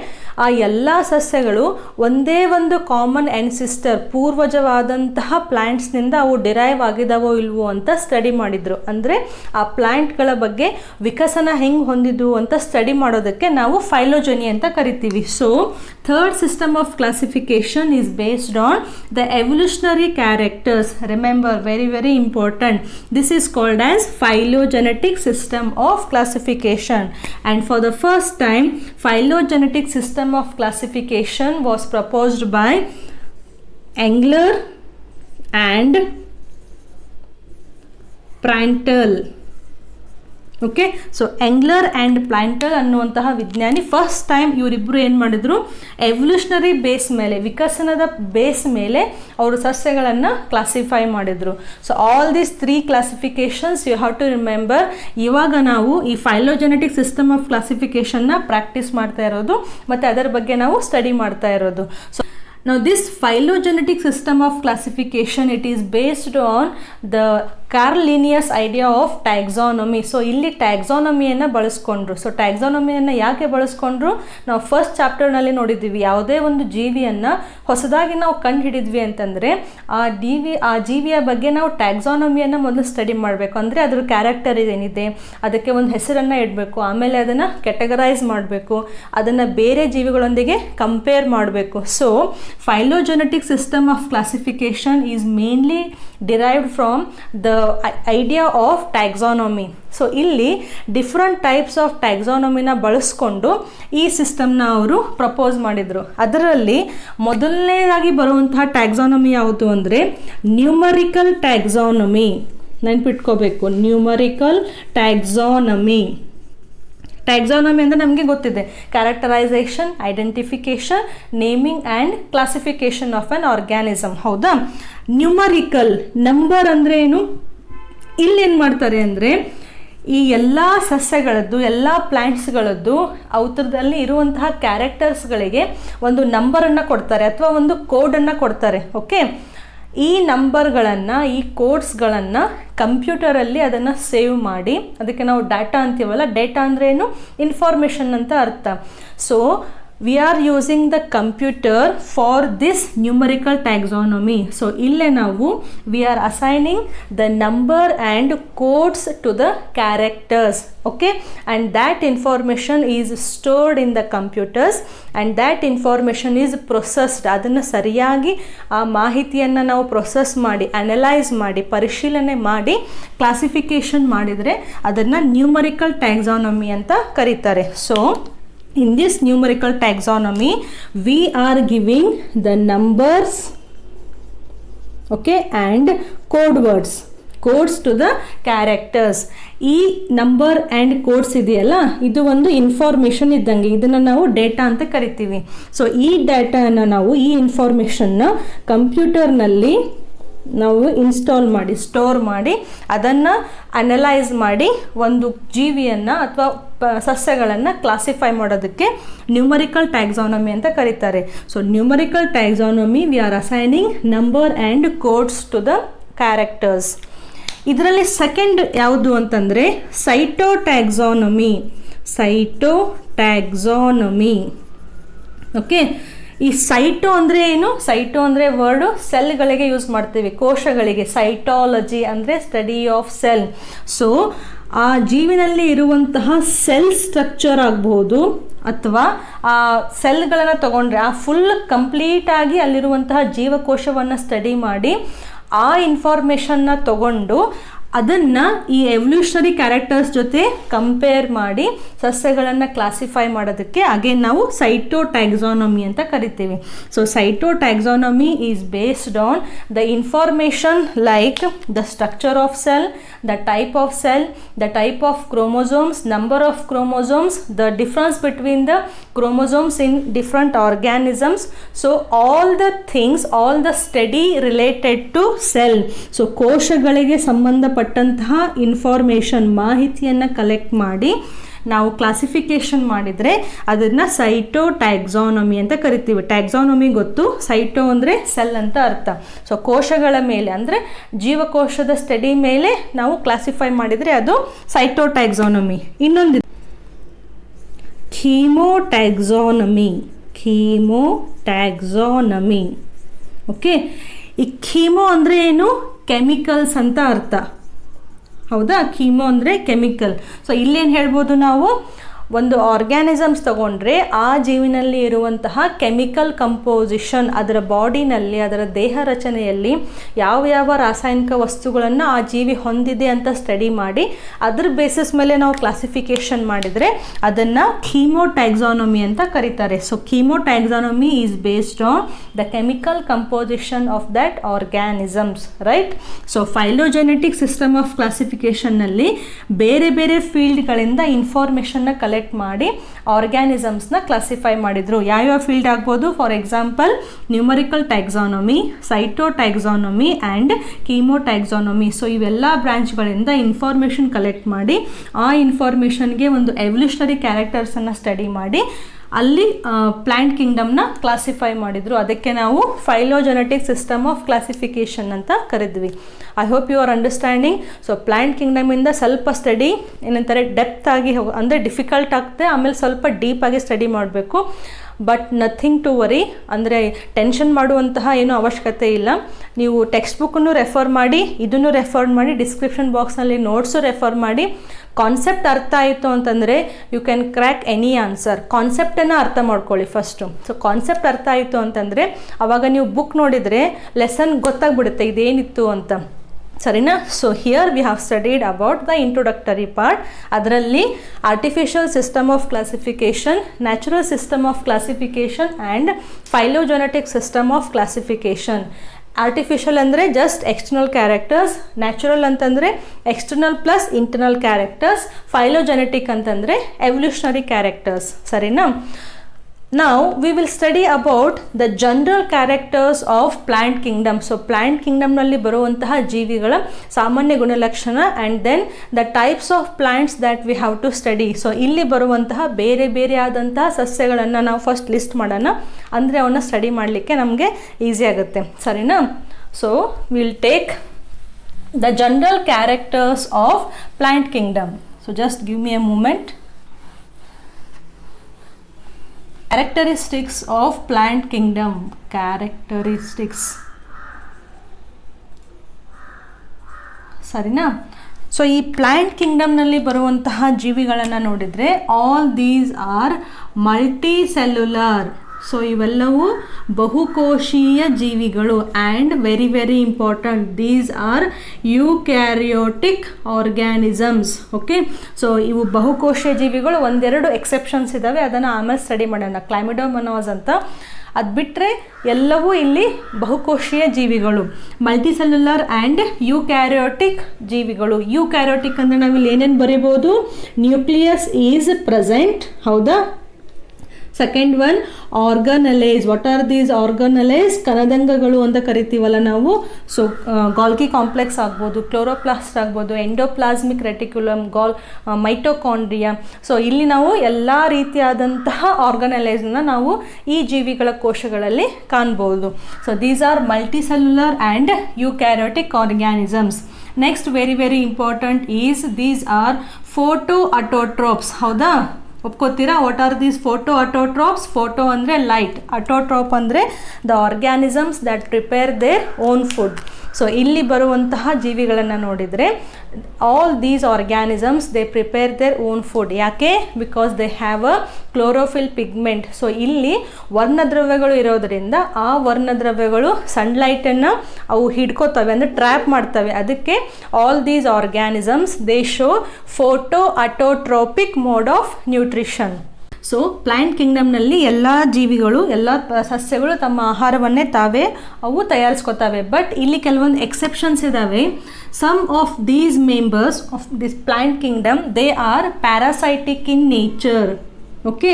ಆ ಎಲ್ಲ ಸಸ್ಯಗಳು ಒಂದೇ ಒಂದು ಕಾಮನ್ ಆನ್ಸಿಸ್ಟರ್, ಪೂರ್ವಜವಾದಂತಹ ಪ್ಲ್ಯಾಂಟ್ಸ್ನಿಂದ ಅವು ಡಿರೈವ್ ಆಗಿದಾವೋ ಇಲ್ವೋ ಅಂತ ಸ್ಟಡಿ ಮಾಡಿದರು. ಅಂದರೆ ಆ ಪ್ಲ್ಯಾಂಟ್ಗಳ ಬಗ್ಗೆ ವಿಕಸನ ಹೆಂಗೆ ಹೊಂದಿದ್ವು ಅಂತ ಸ್ಟಡಿ ಮಾಡೋದಕ್ಕೆ ನಾವು ಫೈಲೋಜನಿ ಅಂತ ಕರಿತೀವಿ. So third system of classification is based on the evolutionary characters. Remember, very very important. This is called as phylogenetic system of classification. And for the first time, phylogenetic system of classification was proposed by Engler and Prandtl. Okay, so Engler and Prantl ಅನ್ನುವಂತಹ ವಿಜ್ಞಾನಿ ಫಸ್ಟ್ ಟೈಮ್ ಇವರಿಬ್ಬರು ಏನು ಮಾಡಿದರು? ಎವಲ್ಯೂಷನರಿ ಬೇಸ್ ಮೇಲೆ, ವಿಕಸನದ ಬೇಸ್ ಮೇಲೆ ಅವರು ಸಸ್ಯಗಳನ್ನು ಕ್ಲಾಸಿಫೈ ಮಾಡಿದರು. So all these 3 classifications you have to remember. ಇವಾಗ ನಾವು ಈ ಫೈಲೋಜೆನೆಟಿಕ್ ಸಿಸ್ಟಮ್ ಆಫ್ ಕ್ಲಾಸಿಫಿಕೇಷನ್ನ ಪ್ರಾಕ್ಟೀಸ್ ಮಾಡ್ತಾ ಇರೋದು ಮತ್ತು ಅದರ ಬಗ್ಗೆ ನಾವು ಸ್ಟಡಿ ಮಾಡ್ತಾ ಇರೋದು. So now this phylogenetic system of classification, it is based on the Carl Linnaeus idea of taxonomy. So ಇಲ್ಲಿ ಟ್ಯಾಕ್ಸಾನಮಿಯನ್ನು ಬಳಸ್ಕೊಂಡ್ರು. ಸೊ ಟ್ಯಾಕ್ಸಾನಮಿಯನ್ನು ಯಾಕೆ ಬಳಸ್ಕೊಂಡ್ರು? ನಾವು ಫಸ್ಟ್ ಚಾಪ್ಟರ್ನಲ್ಲಿ ನೋಡಿದ್ದೀವಿ, ಯಾವುದೇ ಒಂದು ಜೀವಿಯನ್ನು ಹೊಸದಾಗಿ ನಾವು ಕಂಡು ಹಿಡಿದ್ವಿ ಅಂತಂದರೆ ಆ ಜೀವಿಯ ಬಗ್ಗೆ ನಾವು ಟ್ಯಾಕ್ಸಾನಮಿಯನ್ನು ಮೊದಲು ಸ್ಟಡಿ ಮಾಡಬೇಕು. ಅಂದರೆ ಅದ್ರ ಕ್ಯಾರೆಕ್ಟರ್ ಏನಿದೆ ಅದಕ್ಕೆ ಒಂದು ಹೆಸರನ್ನು ಇಡಬೇಕು, ಆಮೇಲೆ ಅದನ್ನು ಕೆಟಗರೈಸ್ ಮಾಡಬೇಕು, ಅದನ್ನು ಬೇರೆ ಜೀವಿಗಳೊಂದಿಗೆ ಕಂಪೇರ್ ಮಾಡಬೇಕು. So phylogenetic system of classification is mainly derived from the idea of taxonomy. So ಇಲ್ಲಿ ಡಿಫ್ರೆಂಟ್ ಟೈಪ್ಸ್ ಆಫ್ ಟ್ಯಾಕ್ಸಾನಮಿನ ಬಳಸ್ಕೊಂಡು ಈ ಸಿಸ್ಟಮ್ನ ಅವರು ಪ್ರಪೋಸ್ ಮಾಡಿದರು. ಅದರಲ್ಲಿ ಮೊದಲನೇದಾಗಿ ಬರುವಂತಹ ಟ್ಯಾಕ್ಸಾನಮಿ ಯಾವುದು ಅಂದರೆ ನ್ಯೂಮರಿಕಲ್ ಟ್ಯಾಕ್ಸಾನಮಿ. ನೆನ್ಪಿಟ್ಕೋಬೇಕು, ನ್ಯೂಮರಿಕಲ್ ಟ್ಯಾಕ್ಸಾನಮಿ. ಟ್ಯಾಕ್ಸಾನಮಿ ಅಂದರೆ ನಮಗೆ ಗೊತ್ತಿದೆ, characterisation, identification, naming and classification of an organism. ಹೌದಾ? ನ್ಯೂಮರಿಕಲ್ ನಂಬರ್ ಅಂದರೆ ಏನು? ಇಲ್ಲೇನು ಮಾಡ್ತಾರೆ ಅಂದರೆ ಈ ಎಲ್ಲ ಸಸ್ಯಗಳದ್ದು, ಎಲ್ಲ ಪ್ಲ್ಯಾಂಟ್ಸ್ಗಳದ್ದು ಅವತ್ರದಲ್ಲಿ ಇರುವಂತಹ ಕ್ಯಾರೆಕ್ಟರ್ಸ್ಗಳಿಗೆ ಒಂದು ನಂಬರನ್ನು ಕೊಡ್ತಾರೆ ಅಥವಾ ಒಂದು ಕೋಡನ್ನು ಕೊಡ್ತಾರೆ. ಓಕೆ, ಈ ನಂಬರ್ಗಳನ್ನು, ಈ ಕೋಡ್ಸ್ಗಳನ್ನು ಕಂಪ್ಯೂಟರಲ್ಲಿ ಅದನ್ನು ಸೇವ್ ಮಾಡಿ, ಅದಕ್ಕೆ ನಾವು ಡಾಟಾ ಅಂತೀವಲ್ಲ, ಡೇಟಾ ಅಂದರೆ ಏನು? ಇನ್ಫಾರ್ಮೇಷನ್ ಅಂತ ಅರ್ಥ. So we are using the computer for this numerical taxonomy. So ille ನಾವು we are assigning the number and codes to the characters, okay, and that information is stored in the computers and that information is processed. ಅದನ್ನು ಸರಿಯಾಗಿ ಆ ಮಾಹಿತಿಯನ್ನು ನಾವು ಪ್ರೊಸೆಸ್ ಮಾಡಿ ಅನಲೈಸ್ ಮಾಡಿ ಪರಿಶೀಲನೆ ಮಾಡಿ ಕ್ಲಾಸಿಫಿಕೇಶನ್ ಮಾಡಿದರೆ ಅದನ್ನು ನ್ಯೂಮರಿಕಲ್ ಟ್ಯಾಕ್ಸಾನಮಿ ಅಂತ ಕರೀತಾರೆ. So in this numerical taxonomy we are giving the numbers, okay, and codes to the characters. ಈ ನಂಬರ್ ಆ್ಯಂಡ್ ಕೋಡ್ಸ್ ಇದೆಯಲ್ಲ ಇದು ಒಂದು ಇನ್ಫಾರ್ಮೇಷನ್ ಇದ್ದಂಗೆ, ಇದನ್ನು ನಾವು ಡೇಟಾ ಅಂತ ಕರಿತೀವಿ. ಸೊ ಈ ಡೇಟಾನ ನಾವು ಈ ಇನ್ಫಾರ್ಮೇಷನ್ನ ಕಂಪ್ಯೂಟರ್ನಲ್ಲಿ ನಾವು ಇನ್ಸ್ಟಾಲ್ ಮಾಡಿ ಸ್ಟೋರ್ ಮಾಡಿ ಅದನ್ನು ಅನಲೈಸ್ ಮಾಡಿ ಒಂದು ಜೀವಿಯನ್ನು ಅಥವಾ ಸಸ್ಯಗಳನ್ನು ಕ್ಲಾಸಿಫೈ ಮಾಡೋದಕ್ಕೆ ನ್ಯೂಮರಿಕಲ್ ಟ್ಯಾಕ್ಸಾನಮಿ ಅಂತ ಕರೀತಾರೆ. So numerical taxonomy we are assigning number and codes to the characters. ಇದರಲ್ಲಿ ಸೆಕೆಂಡ್ ಯಾವುದು ಅಂತಂದರೆ ಸೈಟೋಟ್ಯಾಕ್ಸಾನಮಿ. ಓಕೆ, ಈ ಸೈಟೋ ಅಂದರೆ ಏನು? ಸೈಟೋ ಅಂದರೆ ವರ್ಡು ಸೆಲ್ಗಳಿಗೆ ಯೂಸ್ ಮಾಡ್ತೀವಿ, ಕೋಶಗಳಿಗೆ. ಸೈಟಾಲಜಿ ಅಂದರೆ ಸ್ಟಡಿ ಆಫ್ ಸೆಲ್. ಸೊ ಆ ಜೀವಿನಲ್ಲಿ ಇರುವಂತಹ ಸೆಲ್ ಸ್ಟ್ರಕ್ಚರ್ ಆಗಬಹುದು ಅಥವಾ ಆ ಸೆಲ್ಗಳನ್ನು ತಗೊಂಡ್ರೆ ಆ ಫುಲ್ ಕಂಪ್ಲೀಟಾಗಿ ಅಲ್ಲಿರುವಂತಹ ಜೀವಕೋಶವನ್ನು ಸ್ಟಡಿ ಮಾಡಿ ಆ ಇನ್ಫಾರ್ಮೇಷನ್ನ ತಗೊಂಡು ಅದನ್ನು ಈ ಎವಲ್ಯೂಷನರಿ ಕ್ಯಾರೆಕ್ಟರ್ಸ್ ಜೊತೆ ಕಂಪೇರ್ ಮಾಡಿ ಸಸ್ಯಗಳನ್ನು ಕ್ಲಾಸಿಫೈ ಮಾಡೋದಕ್ಕೆ ಅಗೇನ್ ನಾವು ಸೈಟೋಟ್ಯಾಕ್ಸಾನಮಿ ಅಂತ ಕರಿತೀವಿ. So cytotaxonomy is based on the information like the structure of cell, the type of cell, the type of chromosomes, number of chromosomes, the difference between the chromosomes in different organisms. So all the things, all the study related to cell. So ಕೋಶಗಳಿಗೆ ಸಂಬಂಧಪಟ್ಟಂತಹ ಇನ್ಫಾರ್ಮೇಷನ್ ಮಾಹಿತಿಯನ್ನು ಕಲೆಕ್ಟ್ ಮಾಡಿ ನಾವು ಕ್ಲಾಸಿಫಿಕೇಶನ್ ಮಾಡಿದರೆ ಅದನ್ನು ಸೈಟೋಟ್ಯಾಕ್ಸಾನಮಿ ಅಂತ ಕರಿತೀವಿ. ಟ್ಯಾಕ್ಸಾನಮಿ ಗೊತ್ತು, ಸೈಟೋ ಅಂದರೆ ಸೆಲ್ ಅಂತ ಅರ್ಥ. ಸೊ ಕೋಶಗಳ ಮೇಲೆ ಅಂದರೆ ಜೀವಕೋಶದ ಸ್ಟಡಿ ಮೇಲೆ ನಾವು ಕ್ಲಾಸಿಫೈ ಮಾಡಿದರೆ ಅದು ಸೈಟೋಟ್ಯಾಕ್ಸಾನಮಿ. ಇನ್ನೊಂದು ಕೀಮೋಟ್ಯಾಕ್ಸಾನಮಿ. ಓಕೆ, ಈ ಕೀಮೋ ಅಂದರೆ ಏನು? ಕೆಮಿಕಲ್ಸ್ ಅಂತ ಅರ್ಥ. ಹೌದಾ? ಕೀಮೋ ಅಂದರೆ ಕೆಮಿಕಲ್. ಸೊ ಇಲ್ಲೇನು ಹೇಳ್ಬೋದು ನಾವು? ಒಂದು ಆರ್ಗ್ಯಾನಿಸಮ್ಸ್ ತಗೊಂಡ್ರೆ ಆ ಜೀವಿನಲ್ಲಿ ಇರುವಂತಹ ಕೆಮಿಕಲ್ ಕಂಪೋಸಿಷನ್, ಅದರ ಬಾಡಿನಲ್ಲಿ, ಅದರ ದೇಹ ರಚನೆಯಲ್ಲಿ ಯಾವ ಯಾವ ರಾಸಾಯನಿಕ ವಸ್ತುಗಳನ್ನು ಆ ಜೀವಿ ಹೊಂದಿದೆ ಅಂತ ಸ್ಟಡಿ ಮಾಡಿ ಅದ್ರ ಬೇಸಿಸ್ ಮೇಲೆ ನಾವು ಕ್ಲಾಸಿಫಿಕೇಶನ್ ಮಾಡಿದರೆ ಅದನ್ನು ಕೀಮೋಟ್ಯಾಕ್ಸಾನಮಿ ಅಂತ ಕರೀತಾರೆ. So chemotaxonomy is based on the chemical composition of that organisms, right? So phylogenetic system of ಕ್ಲಾಸಿಫಿಕೇಷನ್ನಲ್ಲಿ ಬೇರೆ ಬೇರೆ ಫೀಲ್ಡ್ಗಳಿಂದ ಇನ್ಫಾರ್ಮೇಷನ್ನ ಕಲೆಕ್ಟ್ ಮಾಡಿ ಆರ್ಗ್ಯಾನಿಸಮ್ಸ್ನ ಕ್ಲಾಸಿಫೈ ಮಾಡಿದರು. ಯಾವ್ಯಾವ ಫೀಲ್ಡ್ ಆಗ್ಬೋದು? For example numerical taxonomy, cytotaxonomy and chemotaxonomy. So ಇವೆಲ್ಲ ಬ್ರಾಂಚ್ಗಳಿಂದ ಇನ್ಫಾರ್ಮೇಷನ್ ಕಲೆಕ್ಟ್ ಮಾಡಿ ಆ ಇನ್ಫಾರ್ಮೇಷನ್ಗೆ ಒಂದು ಎವಲ್ಯೂಷನರಿ ಕ್ಯಾರೆಕ್ಟರ್ಸನ್ನು ಸ್ಟಡಿ ಮಾಡಿ ಅಲ್ಲಿ ಪ್ಲ್ಯಾಂಟ್ ಕಿಂಗ್ಡಮ್ನ ಕ್ಲಾಸಿಫೈ ಮಾಡಿದರು. ಅದಕ್ಕೆ ನಾವು ಫೈಲೋಜೆನೆಟಿಕ್ ಸಿಸ್ಟಮ್ ಆಫ್ ಕ್ಲಾಸಿಫಿಕೇಷನ್ ಅಂತ ಕರೆದ್ವಿ. I hope you are understanding. So plant ಕಿಂಗ್ಡಮಿಂದ ಸ್ವಲ್ಪ ಸ್ಟಡಿ ಏನಂತಾರೆ ಡೆಪ್ತ್ ಆಗಿ ಅಂದರೆ ಡಿಫಿಕಲ್ಟ್ ಆಗ್ತದೆ, ಆಮೇಲೆ ಸ್ವಲ್ಪ ಡೀಪಾಗಿ ಸ್ಟಡಿ ಮಾಡಬೇಕು. ಬಟ್ ನಥಿಂಗ್ ಟು ವರಿ, ಅಂದರೆ ಟೆನ್ಷನ್ ಮಾಡುವಂತಹ ಏನೂ ಅವಶ್ಯಕತೆ ಇಲ್ಲ. ನೀವು ಟೆಕ್ಸ್ಟ್ ಬುಕ್ಕನ್ನು ರೆಫರ್ ಮಾಡಿ, ಇದನ್ನು ರೆಫರ್ ಮಾಡಿ, ಡಿಸ್ಕ್ರಿಪ್ಷನ್ ಬಾಕ್ಸ್ನಲ್ಲಿ ನೋಟ್ಸು ರೆಫರ್ ಮಾಡಿ. ಕಾನ್ಸೆಪ್ಟ್ ಅರ್ಥ ಆಯಿತು ಅಂತಂದರೆ you can crack any answer. ಕಾನ್ಸೆಪ್ಟನ್ನು ಅರ್ಥ ಮಾಡ್ಕೊಳ್ಳಿ ಫಸ್ಟು. ಸೊ ಕಾನ್ಸೆಪ್ಟ್ ಅರ್ಥ ಆಯಿತು ಅಂತಂದರೆ ಆವಾಗ ನೀವು ಬುಕ್ ನೋಡಿದರೆ ಲೆಸನ್ ಗೊತ್ತಾಗ್ಬಿಡುತ್ತೆ ಇದೇನಿತ್ತು ಅಂತ, ಸರಿನಾ? So here we have studied about the introductory part. ಅದರಲ್ಲಿ artificial system of classification, natural system of classification and phylogenetic system of classification. Artificial ಅಂದರೆ ಜಸ್ಟ್ ಎಕ್ಸ್ಟರ್ನಲ್ ಕ್ಯಾರೆಕ್ಟರ್ಸ್, ನ್ಯಾಚುರಲ್ ಅಂತಂದರೆ external plus internal characters, phylogenetic ಅಂತಂದರೆ ಎವಲ್ಯೂಷನರಿ ಕ್ಯಾರೆಕ್ಟರ್ಸ್, ಸರಿನಾ? Now we will study about the general characters of plant kingdom. So plant kingdom ನಲ್ಲಿ ಬರುವಂತಹ ಜೀವಿಗಳ ಸಾಮಾನ್ಯ ಗುಣಲಕ್ಷಣ and then the types of plants that we have to study. So ಇಲ್ಲಿ ಬರುವಂತಹ ಬೇರೆ ಬೇರೆ ಆದಂತಹ ಸಸ್ಯಗಳನ್ನು ನಾವು ಫಸ್ಟ್ ಲಿಸ್ಟ್ ಮಾಡೋಣ, ಅಂದರೆ ಅವನ್ನ ಸ್ಟಡಿ ಮಾಡಲಿಕ್ಕೆ ನಮಗೆ ಈಸಿ ಆಗುತ್ತೆ, ಸರಿನಾ? So we will take the general characters of plant kingdom. So just give me a moment. Characteristics of plant kingdom. Characteristics ಸರಿನಾ. ಸೊ ಈ ಪ್ಲಾಂಟ್ ಕಿಂಗ್ಡಮ್ನಲ್ಲಿ ಬರುವಂತಹ ಜೀವಿಗಳನ್ನು ನೋಡಿದರೆ all these are multi cellular. So ಇವೆಲ್ಲವೂ ಬಹುಕೋಶೀಯ ಜೀವಿಗಳು. And very very important, these are eukaryotic organisms. Okay, so ಇವು ಬಹುಕೋಶೀಯ ಜೀವಿಗಳು. ಒಂದೆರಡು ಎಕ್ಸೆಪ್ಷನ್ಸ್ ಇದ್ದಾವೆ, ಅದನ್ನು ಆಮೇಲೆ ಸ್ಟಡಿ ಮಾಡೋಣ. ಕ್ಲೈಮಿಡೋಮೊನಾಸ್ ಅಂತ, ಅದು ಬಿಟ್ಟರೆ ಎಲ್ಲವೂ ಇಲ್ಲಿ ಬಹುಕೋಶೀಯ ಜೀವಿಗಳು, ಮಲ್ಟಿಸೆಲ್ಯುಲರ್ ಆ್ಯಂಡ್ ಯೂಕ್ಯಾರಿಯೋಟಿಕ್ ಜೀವಿಗಳು. ಯೂಕ್ಯಾರಿಯೋಟಿಕ್ ಅಂದರೆ ನಾವಿಲ್ಲಿ ಏನೇನು ಬರೀಬೋದು? ನ್ಯೂಕ್ಲಿಯಸ್ ಈಸ್ ಪ್ರೆಸೆಂಟ್, ಹೌದಾ. Second one organelles. What are these organelles? ಕನದಂಗಗಳು ಅಂತ ಕರಿತೀವಲ್ಲ ನಾವು. ಸೊ ಗಾಲ್ಗಿ ಕಾಂಪ್ಲೆಕ್ಸ್ ಆಗ್ಬೋದು, ಕ್ಲೋರೋಪ್ಲಾಸ್ಟ್ ಆಗ್ಬೋದು, ಎಂಡೋಪ್ಲಾಸ್ಮಿಕ್ ರೆಟಿಕ್ಯುಲಮ್, ಮೈಟೋಕಾಂಡ್ರಿಯಾ. ಸೊ ಇಲ್ಲಿ ನಾವು ಎಲ್ಲ ರೀತಿಯಾದಂತಹ ಆರ್ಗನಲೈಸ್ನ ನಾವು ಈ ಜೀವಿಗಳ ಕೋಶಗಳಲ್ಲಿ ಕಾಣ್ಬೋದು. So these are multicellular and eukaryotic organisms. Next very very important is these are photo autotrophs. ಹೌದಾ, ಒಪ್ಕೋತೀರಾ? What are these photo autotrophs? Photo ಅಂದರೆ ಲೈಟ್, ಅಟೋಟ್ರೋಪ್ ಅಂದರೆ the organisms that prepare their own food. So ಇಲ್ಲಿ ಬರುವಂತಹ ಜೀವಿಗಳನ್ನು ನೋಡಿದರೆ all these organisms they prepare their own food. ಯಾಕೆ? Because they have a chlorophyll pigment. So ಇಲ್ಲಿ ವರ್ಣದ್ರವ್ಯಗಳು ಇರೋದರಿಂದ ಆ ವರ್ಣದ್ರವ್ಯಗಳು ಸನ್ಲೈಟನ್ನು ಅವು ಹಿಡ್ಕೋತವೆ, ಅಂದರೆ ಟ್ರ್ಯಾಪ್ ಮಾಡ್ತವೆ. ಅದಕ್ಕೆ all these organisms they show photo autotrophic mode of nutrition. So plant ಕಿಂಗ್ಡಮ್ನಲ್ಲಿ ಎಲ್ಲ ಜೀವಿಗಳು, ಎಲ್ಲ ಸಸ್ಯಗಳು ತಮ್ಮ ಆಹಾರವನ್ನೇ ತಾವೇ ಅವು ತಯಾರಿಸ್ಕೊತವೆ. ಬಟ್ ಇಲ್ಲಿ ಕೆಲವೊಂದು ಎಕ್ಸೆಪ್ಷನ್ಸ್ ಇದ್ದಾವೆ. Some of these members of this plant kingdom they are parasitic in nature. Okay,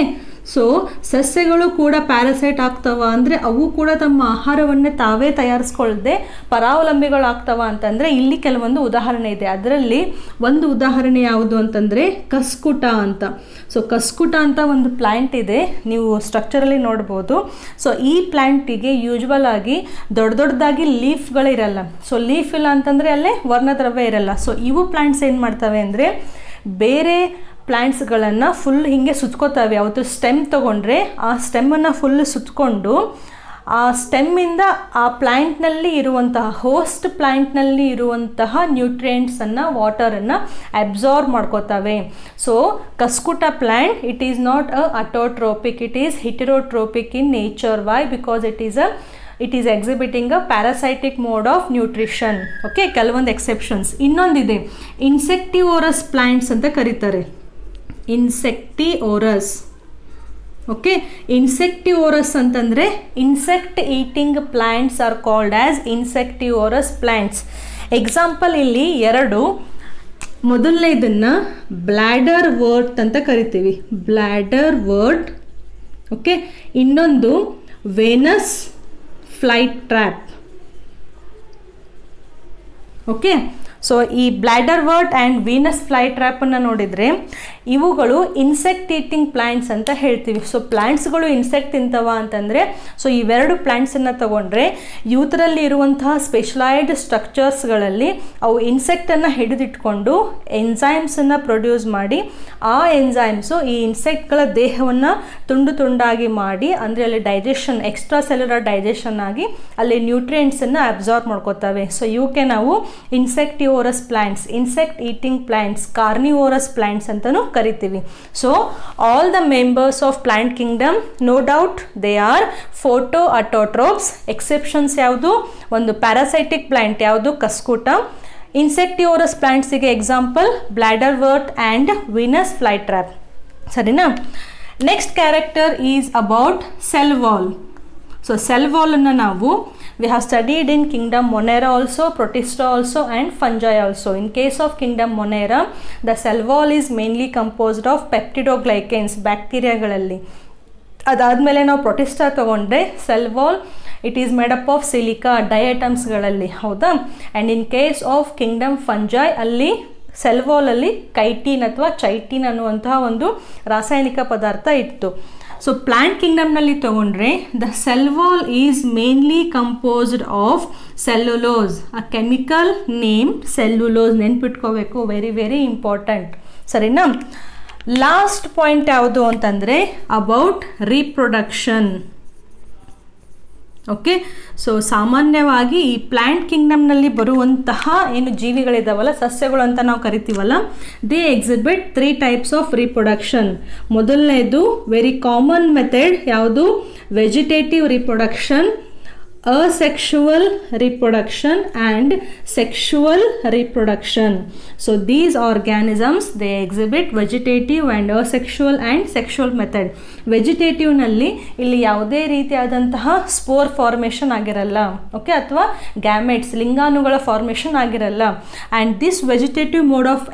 so ಸಸ್ಯಗಳು ಕೂಡ ಪ್ಯಾರಾಸೈಟ್ ಆಗ್ತವ ಅಂದರೆ ಅವು ಕೂಡ ತಮ್ಮ ಆಹಾರವನ್ನೇ ತಾವೇ ತಯಾರಿಸ್ಕೊಳ್ಳದೆ ಪರಾವಲಂಬಿಗಳಾಗ್ತವ ಅಂತಂದರೆ ಇಲ್ಲಿ ಕೆಲವೊಂದು ಉದಾಹರಣೆ ಇದೆ. ಅದರಲ್ಲಿ ಒಂದು ಉದಾಹರಣೆ ಯಾವುದು ಅಂತಂದರೆ ಕಸ್ಕುಟ ಅಂತ. ಸೊ ಕಸ್ಕುಟ ಅಂತ ಒಂದು ಪ್ಲ್ಯಾಂಟ್ ಇದೆ, ನೀವು ಸ್ಟ್ರಕ್ಚರಲ್ಲಿ ನೋಡ್ಬೋದು. ಸೊ ಈ ಪ್ಲ್ಯಾಂಟಿಗೆ ಯೂಶ್ವಲ್ ಆಗಿ ದೊಡ್ಡ ದೊಡ್ಡದಾಗಿ ಲೀಫ್ಗಳಿರಲ್ಲ. ಸೊ ಲೀಫ್ ಇಲ್ಲ ಅಂತಂದರೆ ಅಲ್ಲೇ ವರ್ಣದ್ರವ್ಯ ಇರಲ್ಲ. ಸೊ ಇವು ಪ್ಲ್ಯಾಂಟ್ಸ್ ಏನು ಮಾಡ್ತವೆ ಅಂದರೆ ಬೇರೆ ಪ್ಲ್ಯಾಂಟ್ಸ್ಗಳನ್ನು ಫುಲ್ ಹೀಗೆ ಸುತ್ಕೋತವೆ. ಅವತ್ತು ಸ್ಟೆಮ್ ತೊಗೊಂಡ್ರೆ ಆ ಸ್ಟೆಮ್ಮನ್ನು ಫುಲ್ ಸುತ್ತಕೊಂಡು ಆ ಸ್ಟೆಮ್ಮಿಂದ ಆ ಪ್ಲ್ಯಾಂಟ್ನಲ್ಲಿ ಇರುವಂತಹ ಹೋಸ್ಟ್ ಪ್ಲ್ಯಾಂಟ್ನಲ್ಲಿ ಇರುವಂತಹ ನ್ಯೂಟ್ರಿಯೆಂಟ್ಸನ್ನು, ವಾಟರನ್ನು ಅಬ್ಸಾರ್ಬ್ ಮಾಡ್ಕೋತವೆ. So Cuscuta plant it is not a autotrophic, it is heterotrophic in nature. Why? Because it is exhibiting a parasitic mode of nutrition. Okay, ಕೆಲವೊಂದು ಎಕ್ಸೆಪ್ಷನ್ಸ್. ಇನ್ನೊಂದಿದೆ, ಇನ್ಸೆಕ್ಟಿವೋರಸ್ ಪ್ಲ್ಯಾಂಟ್ಸ್ ಅಂತ ಕರೀತಾರೆ. ಇನ್ಸೆಕ್ಟಿವೋರಸ್. ಓಕೆ, ಇನ್ಸೆಕ್ಟಿವೋರಸ್ ಅಂತಂದರೆ insect eating plants are called as insectivorous plants. Example ಇಲ್ಲಿ ಎರಡು. ಮೊದಲನೇದನ್ನು ಬ್ಲ್ಯಾಡರ್ ವರ್ಟ್ ಅಂತ ಕರಿತೀವಿ, ಬ್ಲ್ಯಾಡರ್ ವರ್ಟ್. ಓಕೆ, ಇನ್ನೊಂದು Venus flight trap. Okay, so ಈ ಬ್ಲ್ಯಾಡರ್ ವರ್ಟ್ ಆ್ಯಂಡ್ ವೀನಸ್ ಫ್ಲೈ ಟ್ರ್ಯಾಪನ್ನು ನೋಡಿದರೆ ಇವುಗಳು ಇನ್ಸೆಕ್ಟ್ ಈಟಿಂಗ್ ಪ್ಲ್ಯಾಂಟ್ಸ್ ಅಂತ ಹೇಳ್ತೀವಿ. ಸೊ ಪ್ಲ್ಯಾಂಟ್ಸ್ಗಳು ಇನ್ಸೆಕ್ಟ್ ತಿಂತವ ಅಂತಂದರೆ, ಸೊ ಇವೆರಡು ಪ್ಲ್ಯಾಂಟ್ಸನ್ನು ತಗೊಂಡ್ರೆ ಇವತ್ತರಲ್ಲಿ ಇರುವಂತಹ ಸ್ಪೆಷಲೈಸ್ಡ್ ಸ್ಟ್ರಕ್ಚರ್ಸ್ಗಳಲ್ಲಿ ಅವು ಇನ್ಸೆಕ್ಟನ್ನು ಹಿಡಿದಿಟ್ಕೊಂಡು ಎನ್ಸೈಮ್ಸನ್ನು ಪ್ರೊಡ್ಯೂಸ್ ಮಾಡಿ ಆ ಎನ್ಸೈಮ್ಸು ಈ ಇನ್ಸೆಕ್ಟ್ಗಳ ದೇಹವನ್ನು ತುಂಡು ತುಂಡಾಗಿ ಮಾಡಿ, ಅಂದರೆ ಅಲ್ಲಿ ಡೈಜೆಷನ್, ಎಕ್ಸ್ಟ್ರಾ ಸೆಲ್ಯುಲರ್ ಡೈಜೆಷನ್ ಆಗಿ ಅಲ್ಲಿ ನ್ಯೂಟ್ರಿಯೆಂಟ್ಸನ್ನು ಅಬ್ಸಾರ್ಬ್ ಮಾಡ್ಕೋತವೆ. ಸೊ ಇವಕ್ಕೆ ನಾವು insectivorous plants, insect eating plants, carnivorous plants ಅಂತಲೂ ಕರಿತೀವಿ. So all the members of plant kingdom, no doubt they are photo autotrophs. Exceptions ಯಾವುದು? ಒಂದು ಪ್ಯಾರಾಸೈಟಿಕ್ ಪ್ಲ್ಯಾಂಟ್ ಯಾವುದು? ಕಸ್ಕುಟ. ಇನ್ಸೆಕ್ಟಿವೋರಸ್ ಪ್ಲ್ಯಾಂಟ್ಸಿಗೆ example bladderwort and Venus flytrap. ಸರಿನಾ? Next character is about cell wall. So cell ವಾಲನ್ನು ನಾವು we have studied in kingdom Monera also, Protista also and fungi also. In case of kingdom Monera, the cell wall is mainly composed of peptidoglycans, ಬ್ಯಾಕ್ಟೀರಿಯಾಗಳಲ್ಲಿ. ಅದಾದಮೇಲೆ ನಾವು ಪ್ರೊಟಿಸ್ಟಾ ತೊಗೊಂಡ್ರೆ cell wall it is made up of silica, ಡೈಅಟಮ್ಸ್ಗಳಲ್ಲಿ. ಹೌದಾ? And in case of kingdom fungi ಅಲ್ಲಿ ಸೆಲ್ ವಾಲಲ್ಲಿ ಕೈಟಿನ್ ಅಥವಾ ಚೈಟಿನ್ ಅನ್ನುವಂತಹ ಒಂದು ರಾಸಾಯನಿಕ ಪದಾರ್ಥ ಇತ್ತು. ಸೊ ಪ್ಲಾಂಟ್ ಕಿಂಗ್ಡಮ್ನಲ್ಲಿ ತೊಗೊಂಡ್ರೆ the cell wall is mainly composed of cellulose. ಆ ಕೆಮಿಕಲ್ ನೇಮ್ ಸೆಲ್ಯುಲೋಸ್ ನೆನ್ಪಿಟ್ಕೋಬೇಕು, ವೆರಿ ವೆರಿ ಇಂಪಾರ್ಟೆಂಟ್. ಸರಿನಾ? ಲಾಸ್ಟ್ ಪಾಯಿಂಟ್ ಯಾವುದು ಅಂತಂದರೆ ಅಬೌಟ್ ರೀಪ್ರೊಡಕ್ಷನ್. ಓಕೆ, ಸೊ ಸಾಮಾನ್ಯವಾಗಿ ಈ ಪ್ಲ್ಯಾಂಟ್ ಕಿಂಗ್ಡಮ್ನಲ್ಲಿ ಬರುವಂತಹ ಏನು ಜೀವಿಗಳಿದಾವಲ್ಲ, ಸಸ್ಯಗಳು ಅಂತ ನಾವು ಕರಿತೀವಲ್ಲ, they exhibit 3 types of reproduction. ಮೊದಲನೇದು ವೆರಿ ಕಾಮನ್ ಮೆಥಡ್ ಯಾವುದು? Vegetative reproduction, asexual reproduction and sexual reproduction. So these organisms, they exhibit vegetative and asexual and sexual method. Vegetative ನಲ್ಲಿ ಇಲ್ಲಿ ಯಾವುದೇ ರೀತಿಯಾದಂತಹ ಸ್ಪೋರ್ ಫಾರ್ಮೇಷನ್ ಆಗಿರಲ್ಲ, ಓಕೆ, ಅಥವಾ ಗ್ಯಾಮೆಟ್ಸ್ ಲಿಂಗಾಣುಗಳ ಫಾರ್ಮೇಷನ್ ಆಗಿರಲ್ಲ. And this vegetative mode of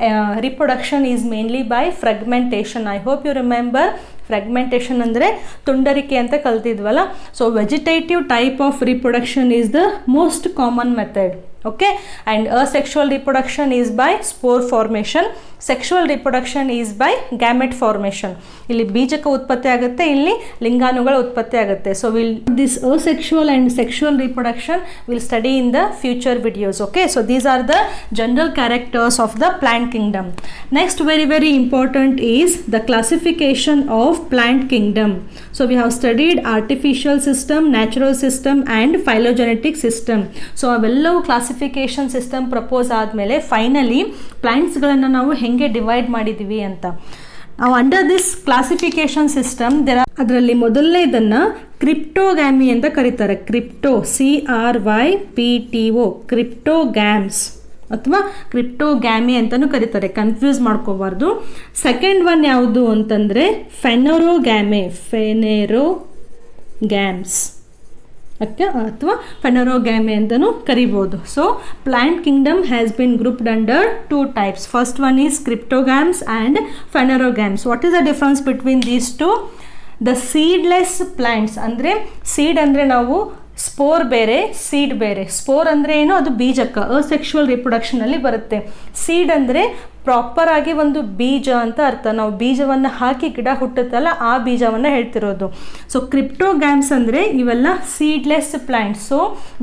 reproduction is mainly by fragmentation. I hope you remember fragmentation ಅಂದರೆ ತುಂಡರಿಕೆ ಅಂತ ಕಲ್ತಿದ್ವಲ್ಲ. So vegetative type of reproduction is the most common method. Okay, and asexual reproduction is by spore formation, sexual reproduction is by gamete formation. ಇಲ್ಲಿ ಬೀಜಕ ಉತ್ಪತ್ತಿ ಆಗುತ್ತೆ, ಇಲ್ಲಿ ಲಿಂಗಾಣುಗಳ ಉತ್ಪತ್ತಿ ಆಗುತ್ತೆ. So will this asexual and sexual reproduction will study in the future videos. Okay, so these are the general characters of the plant Kingdom. Next very important is the classification of plant Kingdom. So we have studied artificial system, natural system and phylogenetic system. So ಅವೆಲ್ಲವೂ ಕ್ಲಾಸಿಫಿಕೇಶನ್ ಸಿಸ್ಟಮ್ ಪ್ರಪೋಸ್ ಆದಮೇಲೆ ಫೈನಲಿ ಪ್ಲಾಂಟ್ಸ್ಗಳನ್ನು ನಾವು ಹೆಂಗೆ ಡಿವೈಡ್ ಮಾಡಿದ್ದೀವಿ ಅಂತ ನಾವು ಅಂಡರ್ ದಿಸ್ ಕ್ಲಾಸಿಫಿಕೇಶನ್ ಸಿಸ್ಟಮ್ ಅದರಲ್ಲಿ ಮೊದಲನೇದನ್ನು ಕ್ರಿಪ್ಟೋಗ್ಯಾಮಿ ಅಂತ ಕರೀತಾರೆ. ಕ್ರಿಪ್ಟೋ, CRYPTO, ಕ್ರಿಪ್ಟೋಗ್ಯಾಮ್ಸ್ ಅಥವಾ ಕ್ರಿಪ್ಟೋಗ್ಯಾಮಿ ಅಂತಲೂ ಕರೀತಾರೆ, ಕನ್ಫ್ಯೂಸ್ ಮಾಡ್ಕೋಬಾರ್ದು. ಸೆಕೆಂಡ್ ಒನ್ ಯಾವುದು ಅಂತಂದರೆ ಫೆನೋರೋಗ್ಯಾಮೆ, ಫೆನೆರೋಗ್ಯಾಮ್ಸ್ ಅಥವಾ ಫೆನೋರೋಗ್ಯಾಮೆ ಅಂತಲೂ ಕರಿಬೋದು. So plant kingdom has been grouped under 2 types. First one is cryptogams and phanerogams. What is the difference between these two? The seedless plants ಅಂದರೆ ಸೀಡ್ ಅಂದರೆ ನಾವು ಸ್ಪೋರ್ ಬೇರೆ, ಸೀಡ್ ಬೇರೆ. ಸ್ಪೋರ್ ಅಂದರೆ ಏನು? ಅದು ಬೀಜಕ, ಅಸೆಕ್ಷುವಲ್ ರಿಪ್ರೊಡಕ್ಷನಲ್ಲಿ ಬರುತ್ತೆ. ಸೀಡ್ ಅಂದರೆ ಪ್ರಾಪರ್ ಆಗಿ ಒಂದು ಬೀಜ ಅಂತ ಅರ್ಥ. ನಾವು ಬೀಜವನ್ನು ಹಾಕಿ ಗಿಡ ಹುಟ್ಟುತ್ತಲ್ಲ, ಆ ಬೀಜವನ್ನು ಹೇಳ್ತಿರೋದು. ಸೊ ಕ್ರಿಪ್ಟೋಗ್ಯಾಮ್ಸ್ ಅಂದರೆ ಇವೆಲ್ಲ ಸೀಡ್ಲೆಸ್ ಪ್ಲ್ಯಾಂಟ್ಸ್. ಸೊ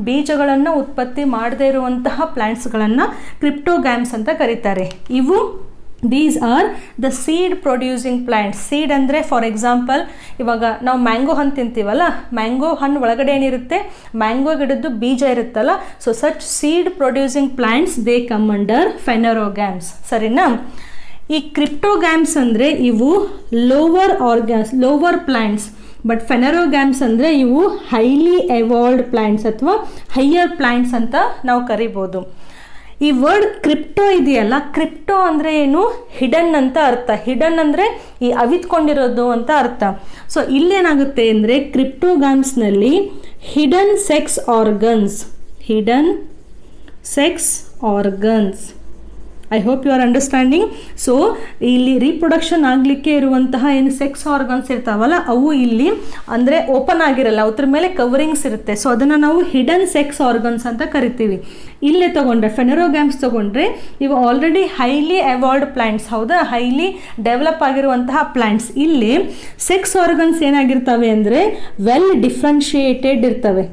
ಬೀಜಗಳನ್ನು ಉತ್ಪತ್ತಿ ಮಾಡದೇ ಇರುವಂತಹ ಪ್ಲ್ಯಾಂಟ್ಸ್ಗಳನ್ನು ಕ್ರಿಪ್ಟೋಗ್ಯಾಮ್ಸ್ ಅಂತ ಕರೀತಾರೆ. ಇವು these are the seed producing plants. Seed ಅಂದರೆ ಫಾರ್ ಎಕ್ಸಾಂಪಲ್ ಇವಾಗ ನಾವು ಮ್ಯಾಂಗೋ ಹಣ್ಣು ತಿಂತೀವಲ್ಲ, ಮ್ಯಾಂಗೋ ಹಣ್ಣು ಒಳಗಡೆ ಏನಿರುತ್ತೆ? ಮ್ಯಾಂಗೋ ಗಿಡದ್ದು ಬೀಜ ಇರುತ್ತಲ್ಲ. So such seed producing plants they come under phanerogams. ಸರಿನಾ? ಈ ಕ್ರಿಪ್ಟೋಗ್ಯಾಮ್ಸ್ ಅಂದರೆ ಇವು ಲೋವರ್ ಪ್ಲ್ಯಾಂಟ್ಸ್. ಬಟ್ ಫೆನೋರೋಗ್ಯಾಮ್ಸ್ ಅಂದರೆ ಇವು ಹೈಲಿ ಎವಾಲ್ವ್ಡ್ ಪ್ಲ್ಯಾಂಟ್ಸ್ ಅಥವಾ ಹೈಯರ್ ಪ್ಲ್ಯಾಂಟ್ಸ್ ಅಂತ ನಾವು ಕರಿಬೋದು. ಈ ವರ್ಡ್ ಕ್ರಿಪ್ಟೋ ಇದೆಯಲ್ಲ, ಕ್ರಿಪ್ಟೋ ಅಂದರೆ ಏನು? ಹಿಡನ್ ಅಂತ ಅರ್ಥ. ಹಿಡನ್ ಅಂದರೆ ಈ ಅವಿತ್ಕೊಂಡಿರೋದು ಅಂತ ಅರ್ಥ. ಸೊ ಇಲ್ಲೇನಾಗುತ್ತೆ ಅಂದರೆ ಕ್ರಿಪ್ಟೋಗ್ಯಾಮ್ಸ್ನಲ್ಲಿ hidden sex organs. I hope you are understanding. So ಇಲ್ಲಿ ರೀಪ್ರೊಡಕ್ಷನ್ ಆಗಲಿಕ್ಕೆ ಇರುವಂತಹ ಏನು ಸೆಕ್ಸ್ ಆರ್ಗನ್ಸ್ ಇರ್ತಾವಲ್ಲ, ಅವು ಇಲ್ಲಿ ಅಂದರೆ ಓಪನ್ ಆಗಿರಲ್ಲ, ಅದ್ರ ಮೇಲೆ ಕವರಿಂಗ್ಸ್ ಇರುತ್ತೆ. ಸೊ ಅದನ್ನು ನಾವು ಹಿಡನ್ ಸೆಕ್ಸ್ ಆರ್ಗನ್ಸ್ ಅಂತ ಕರಿತೀವಿ. ಇಲ್ಲೇ ತೊಗೊಂಡ್ರೆ ಫೆನೋರೋಗ್ಯಾಮ್ಸ್ ತೊಗೊಂಡ್ರೆ ಇವು ಆಲ್ರೆಡಿ ಹೈಲಿ ಎವಾಲ್ವ್ಡ್ ಪ್ಲ್ಯಾಂಟ್ಸ್, ಹೌದಾ? ಹೈಲಿ ಡೆವಲಪ್ ಆಗಿರುವಂತಹ ಪ್ಲ್ಯಾಂಟ್ಸ್. ಇಲ್ಲಿ ಸೆಕ್ಸ್ ಆರ್ಗನ್ಸ್ ಏನಾಗಿರ್ತವೆ ಅಂದರೆ ವೆಲ್ ಡಿಫ್ರೆನ್ಷಿಯೇಟೆಡ್ ಇರ್ತವೆ.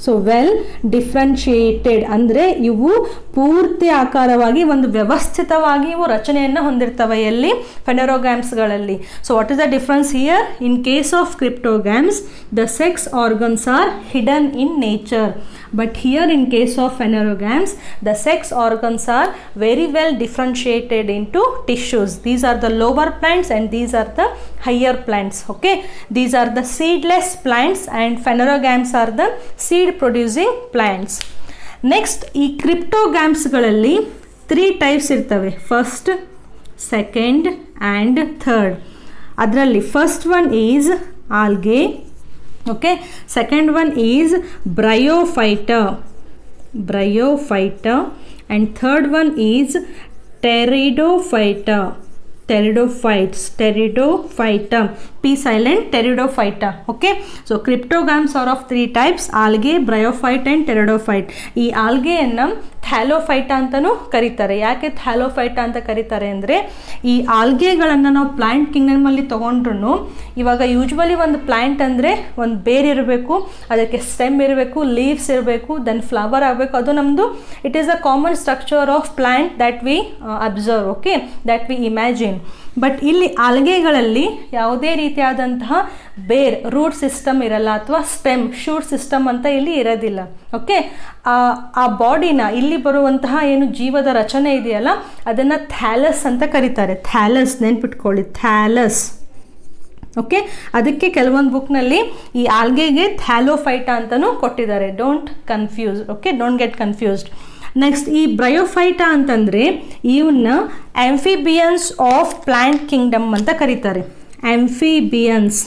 ಸೊ ವೆಲ್ ಡಿಫ್ರೆನ್ಷಿಯೇಟೆಡ್ ಅಂದರೆ ಇವು ಪೂರ್ತಿ ಆಕಾರವಾಗಿ ಒಂದು ವ್ಯವಸ್ಥಿತವಾಗಿ ಇವು ರಚನೆಯನ್ನು ಹೊಂದಿರ್ತವೆ. ಎಲ್ಲಿ? ಫೆನೋರೋಗ್ಯಾಮ್ಸ್ಗಳಲ್ಲಿ. So what is the difference here? In case of cryptogams the sex organs are hidden in nature. But here in case of phanerogams, the sex organs are very well differentiated into tissues. These are the lower plants and these are the higher plants. Okay, these are the seedless plants and phanerogams are the seed producing plants. Next, ಈ ಕ್ರಿಪ್ಟೋಗ್ಯಾಮ್ಸ್ಗಳಲ್ಲಿ 3 types ಇರ್ತವೆ. First, second and third. ಅದರಲ್ಲಿ first one is algae. Okay, second one is bryophyta, and third one is pteridophyta, P silent, pteridophyta. Okay, so cryptogams are of 3 types: algae, bryophyte and pteridophyte. ಈ ಆಲ್ಗೆಯನ್ನು ಥ್ಯಾಲೋಫೈಟ ಅಂತಲೂ ಕರೀತಾರೆ. ಯಾಕೆ ಥ್ಯಾಲೋಫೈಟ ಅಂತ ಕರೀತಾರೆ ಅಂದರೆ ಈ ಆಲ್ಗೆಗಳನ್ನು ನಾವು ಪ್ಲಾಂಟ್ ಕಿಂಗ್ಡಮಲ್ಲಿ ತೊಗೊಂಡ್ರು, ಇವಾಗ ಯೂಶ್ವಲಿ ಒಂದು ಪ್ಲಾಂಟ್ ಅಂದರೆ ಒಂದು ಬೇರ್ ಇರಬೇಕು, ಅದಕ್ಕೆ ಸ್ಟೆಮ್ ಇರಬೇಕು, ಲೀವ್ಸ್ ಇರಬೇಕು, ದೆನ್ ಫ್ಲವರ್ ಆಗಬೇಕು. ಅದು ನಮ್ಮದು it is a common structure of plant that we observe. Okay, that we imagine. But ಇಲ್ಲಿ ಆಲ್ಗೆಗಳಲ್ಲಿ ಯಾವುದೇ ರೀತಿಯಾದಂತಹ ಬೇರ್ ರೂಟ್ ಸಿಸ್ಟಮ್ ಇರಲ್ಲ ಅಥವಾ ಸ್ಟೆಮ್ ಶೂಟ್ ಸಿಸ್ಟಮ್ ಅಂತ ಇಲ್ಲಿ ಇರೋದಿಲ್ಲ. ಓಕೆ, ಆ ಬಾಡಿನ ಇಲ್ಲಿ ಬರುವಂತಹ ಏನು ಜೀವದ ರಚನೆ ಇದೆಯಲ್ಲ ಅದನ್ನು ಥ್ಯಾಲಸ್ ಅಂತ ಕರೀತಾರೆ. ಥ್ಯಾಲಸ್ ನೆನ್ಪಿಟ್ಕೊಳ್ಳಿ, ಥ್ಯಾಲಸ್. ಓಕೆ, ಅದಕ್ಕೆ ಕೆಲವೊಂದು ಬುಕ್ನಲ್ಲಿ ಈ ಆಲ್ಗೆಗೆ ಥ್ಯಾಲೋಫೈಟಾ ಅಂತಲೂ ಕೊಟ್ಟಿದ್ದಾರೆ. Don't confuse. Okay, don't get confused. Next ಈ ಬ್ರಯೋಫೈಟಾ ಅಂತಂದರೆ ಇವನ್ನ ಆಂಫಿಬಿಯನ್ಸ್ ಆಫ್ ಪ್ಲಾಂಟ್ ಕಿಂಗ್ಡಮ್ ಅಂತ ಕರೀತಾರೆ. Amphibians.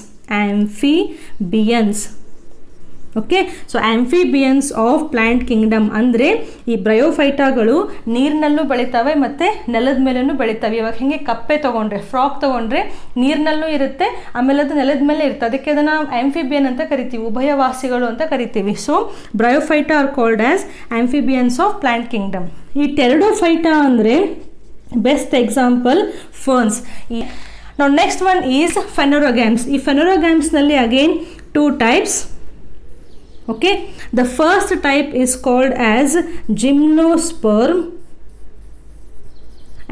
Okay, so amphibians of plant Kingdom ಅಂದರೆ ಈ ಬ್ರಯೋಫೈಟಾಗಳು ನೀರಿನಲ್ಲೂ ಬೆಳಿತವೆ ಮತ್ತು ನೆಲದ ಮೇಲೂ ಬೆಳಿತವೆ. ಇವಾಗ ಹೇಗೆ ಕಪ್ಪೆ ತೊಗೊಂಡ್ರೆ, ಫ್ರಾಕ್ ತೊಗೊಂಡ್ರೆ ನೀರಿನಲ್ಲೂ ಇರುತ್ತೆ, ಆಮೇಲೆ ಅದು ನೆಲದ ಮೇಲೆ ಇರುತ್ತೆ. ಅದಕ್ಕೆ ಅದನ್ನು ಆಂಫಿಬಿಯನ್ ಅಂತ ಕರಿತೀವಿ, ಉಭಯವಾಸಿಗಳು ಅಂತ ಕರಿತೀವಿ. So bryophyta are called as amphibians of plant kingdom. ಈ ಟೆರಡೋಫೈಟಾ ಅಂದರೆ ಬೆಸ್ಟ್ ಎಕ್ಸಾಂಪಲ್ ಫರ್ನ್ಸ್. ನಾವು ನೆಕ್ಸ್ಟ್ ಒನ್ ಈಸ್ ಫೆನೋರೋಗ್ಯಾಮ್ಸ್. ಈ ಫೆನೋರೋಗ್ಯಾಮ್ಸ್ನಲ್ಲಿ again 2 types. Okay, the first type is called as gymnosperm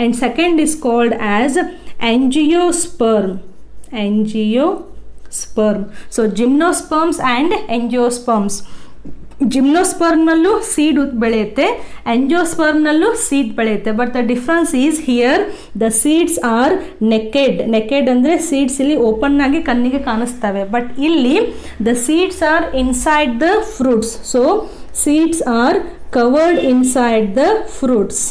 and second is called as angiosperm. So gymnosperms and angiosperms. ಜಿಮ್ನೋಸ್ಪರ್ಮ್ನಲ್ಲೂ ಸೀಡ್ ಬೆಳೆಯುತ್ತೆ, ಎಂಜಿಯೋಸ್ಪರ್ಮ್ನಲ್ಲೂ ಸೀಡ್ ಬೆಳೆಯುತ್ತೆ. But the difference is here the seeds are naked ಅಂದರೆ ಸೀಡ್ಸ್ ಇಲ್ಲಿ ಓಪನ್ ಆಗಿ ಕಣ್ಣಿಗೆ ಕಾಣಿಸ್ತವೆ. ಬಟ್ ಇಲ್ಲಿ the seeds are inside the fruits. So seeds are covered inside the fruits.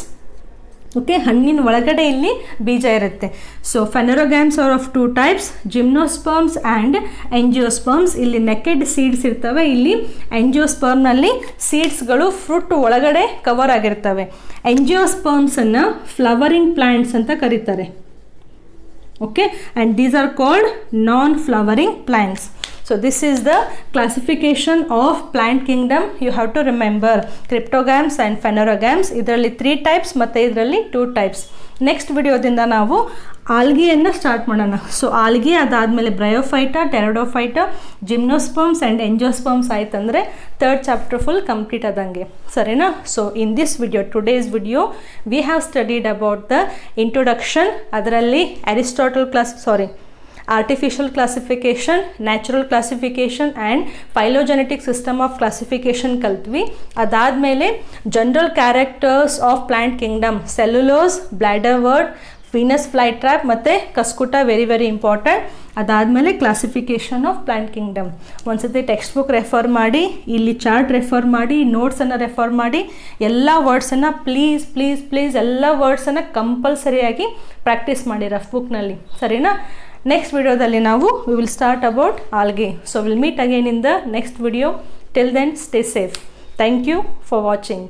Okay, ಹಣ್ಣಿನ ಒಳಗಡೆ ಇಲ್ಲಿ ಬೀಜ ಇರುತ್ತೆ. So phanerogams are of 2 types, gymnosperms and angiosperms. ಇಲ್ಲಿ ನೆಕೆಡ್ ಸೀಡ್ಸ್ ಇರ್ತವೆ, ಇಲ್ಲಿ ಎಂಜಿಯೋಸ್ಪರ್ಮ್ನಲ್ಲಿ ಸೀಡ್ಸ್ಗಳು ಫ್ರೂಟ್ ಒಳಗಡೆ ಕವರ್ ಆಗಿರ್ತವೆ. ಎಂಜಿಯೋಸ್ಪರ್ಮ್ಸನ್ನು ಫ್ಲವರಿಂಗ್ ಪ್ಲ್ಯಾಂಟ್ಸ್ ಅಂತ ಕರೀತಾರೆ. Okay, and these are called non flowering plants. So this is the classification of plant kingdom. You have to remember cryptogams and phanerogams. ಇದರಲ್ಲಿ 3 types ಮತ್ತು ಇದರಲ್ಲಿ 2 types. ನೆಕ್ಸ್ಟ್ ವಿಡಿಯೋದಿಂದ ನಾವು ಆಲ್ಗಿಯನ್ನು ಸ್ಟಾರ್ಟ್ ಮಾಡೋಣ. ಸೊ ಆಲ್ಗಿ ಅದಾದಮೇಲೆ bryophyta, pteridophyta, gymnosperms and angiosperms ಆಯ್ತಂದರೆ 3rd chapter ಫುಲ್ ಕಂಪ್ಲೀಟ್ ಆದಂಗೆ, ಸರಿನಾ? So in this video, today's video, we have studied about the introduction. ಅದರಲ್ಲಿ artificial classification, natural classification and phylogenetic system of classification ಕಲ್ತ್ವಿ. ಅದಾದಮೇಲೆ general characters of plant Kingdom, cellulose, bladder word, Venus fly trap ಮತ್ತು ಕಸ್ಕುಟ, ವೆರಿ ಇಂಪಾರ್ಟೆಂಟ್. ಅದಾದಮೇಲೆ ಕ್ಲಾಸಿಫಿಕೇಷನ್ ಆಫ್ ಪ್ಲಾಂಟ್ ಕಿಂಗ್ಡಮ್. ಒಂದ್ಸತಿ ಟೆಕ್ಸ್ಟ್ ಬುಕ್ ರೆಫರ್ ಮಾಡಿ, ಇಲ್ಲಿ ಚಾರ್ಟ್ ರೆಫರ್ ಮಾಡಿ, ನೋಟ್ಸನ್ನು ರೆಫರ್ ಮಾಡಿ, ಎಲ್ಲ ವರ್ಡ್ಸನ್ನು ಪ್ಲೀಸ್ ಎಲ್ಲ ವರ್ಡ್ಸನ್ನು ಕಂಪಲ್ಸರಿಯಾಗಿ ಪ್ರಾಕ್ಟೀಸ್ ಮಾಡಿ ರಫ್ ಬುಕ್ನಲ್ಲಿ, ಸರಿನಾ? ನೆಕ್ಸ್ಟ್ ವಿಡಿಯೋದಲ್ಲಿ ನಾವು we will start about algae. So will meet again in the next video. Till then stay safe. Thank you for watching.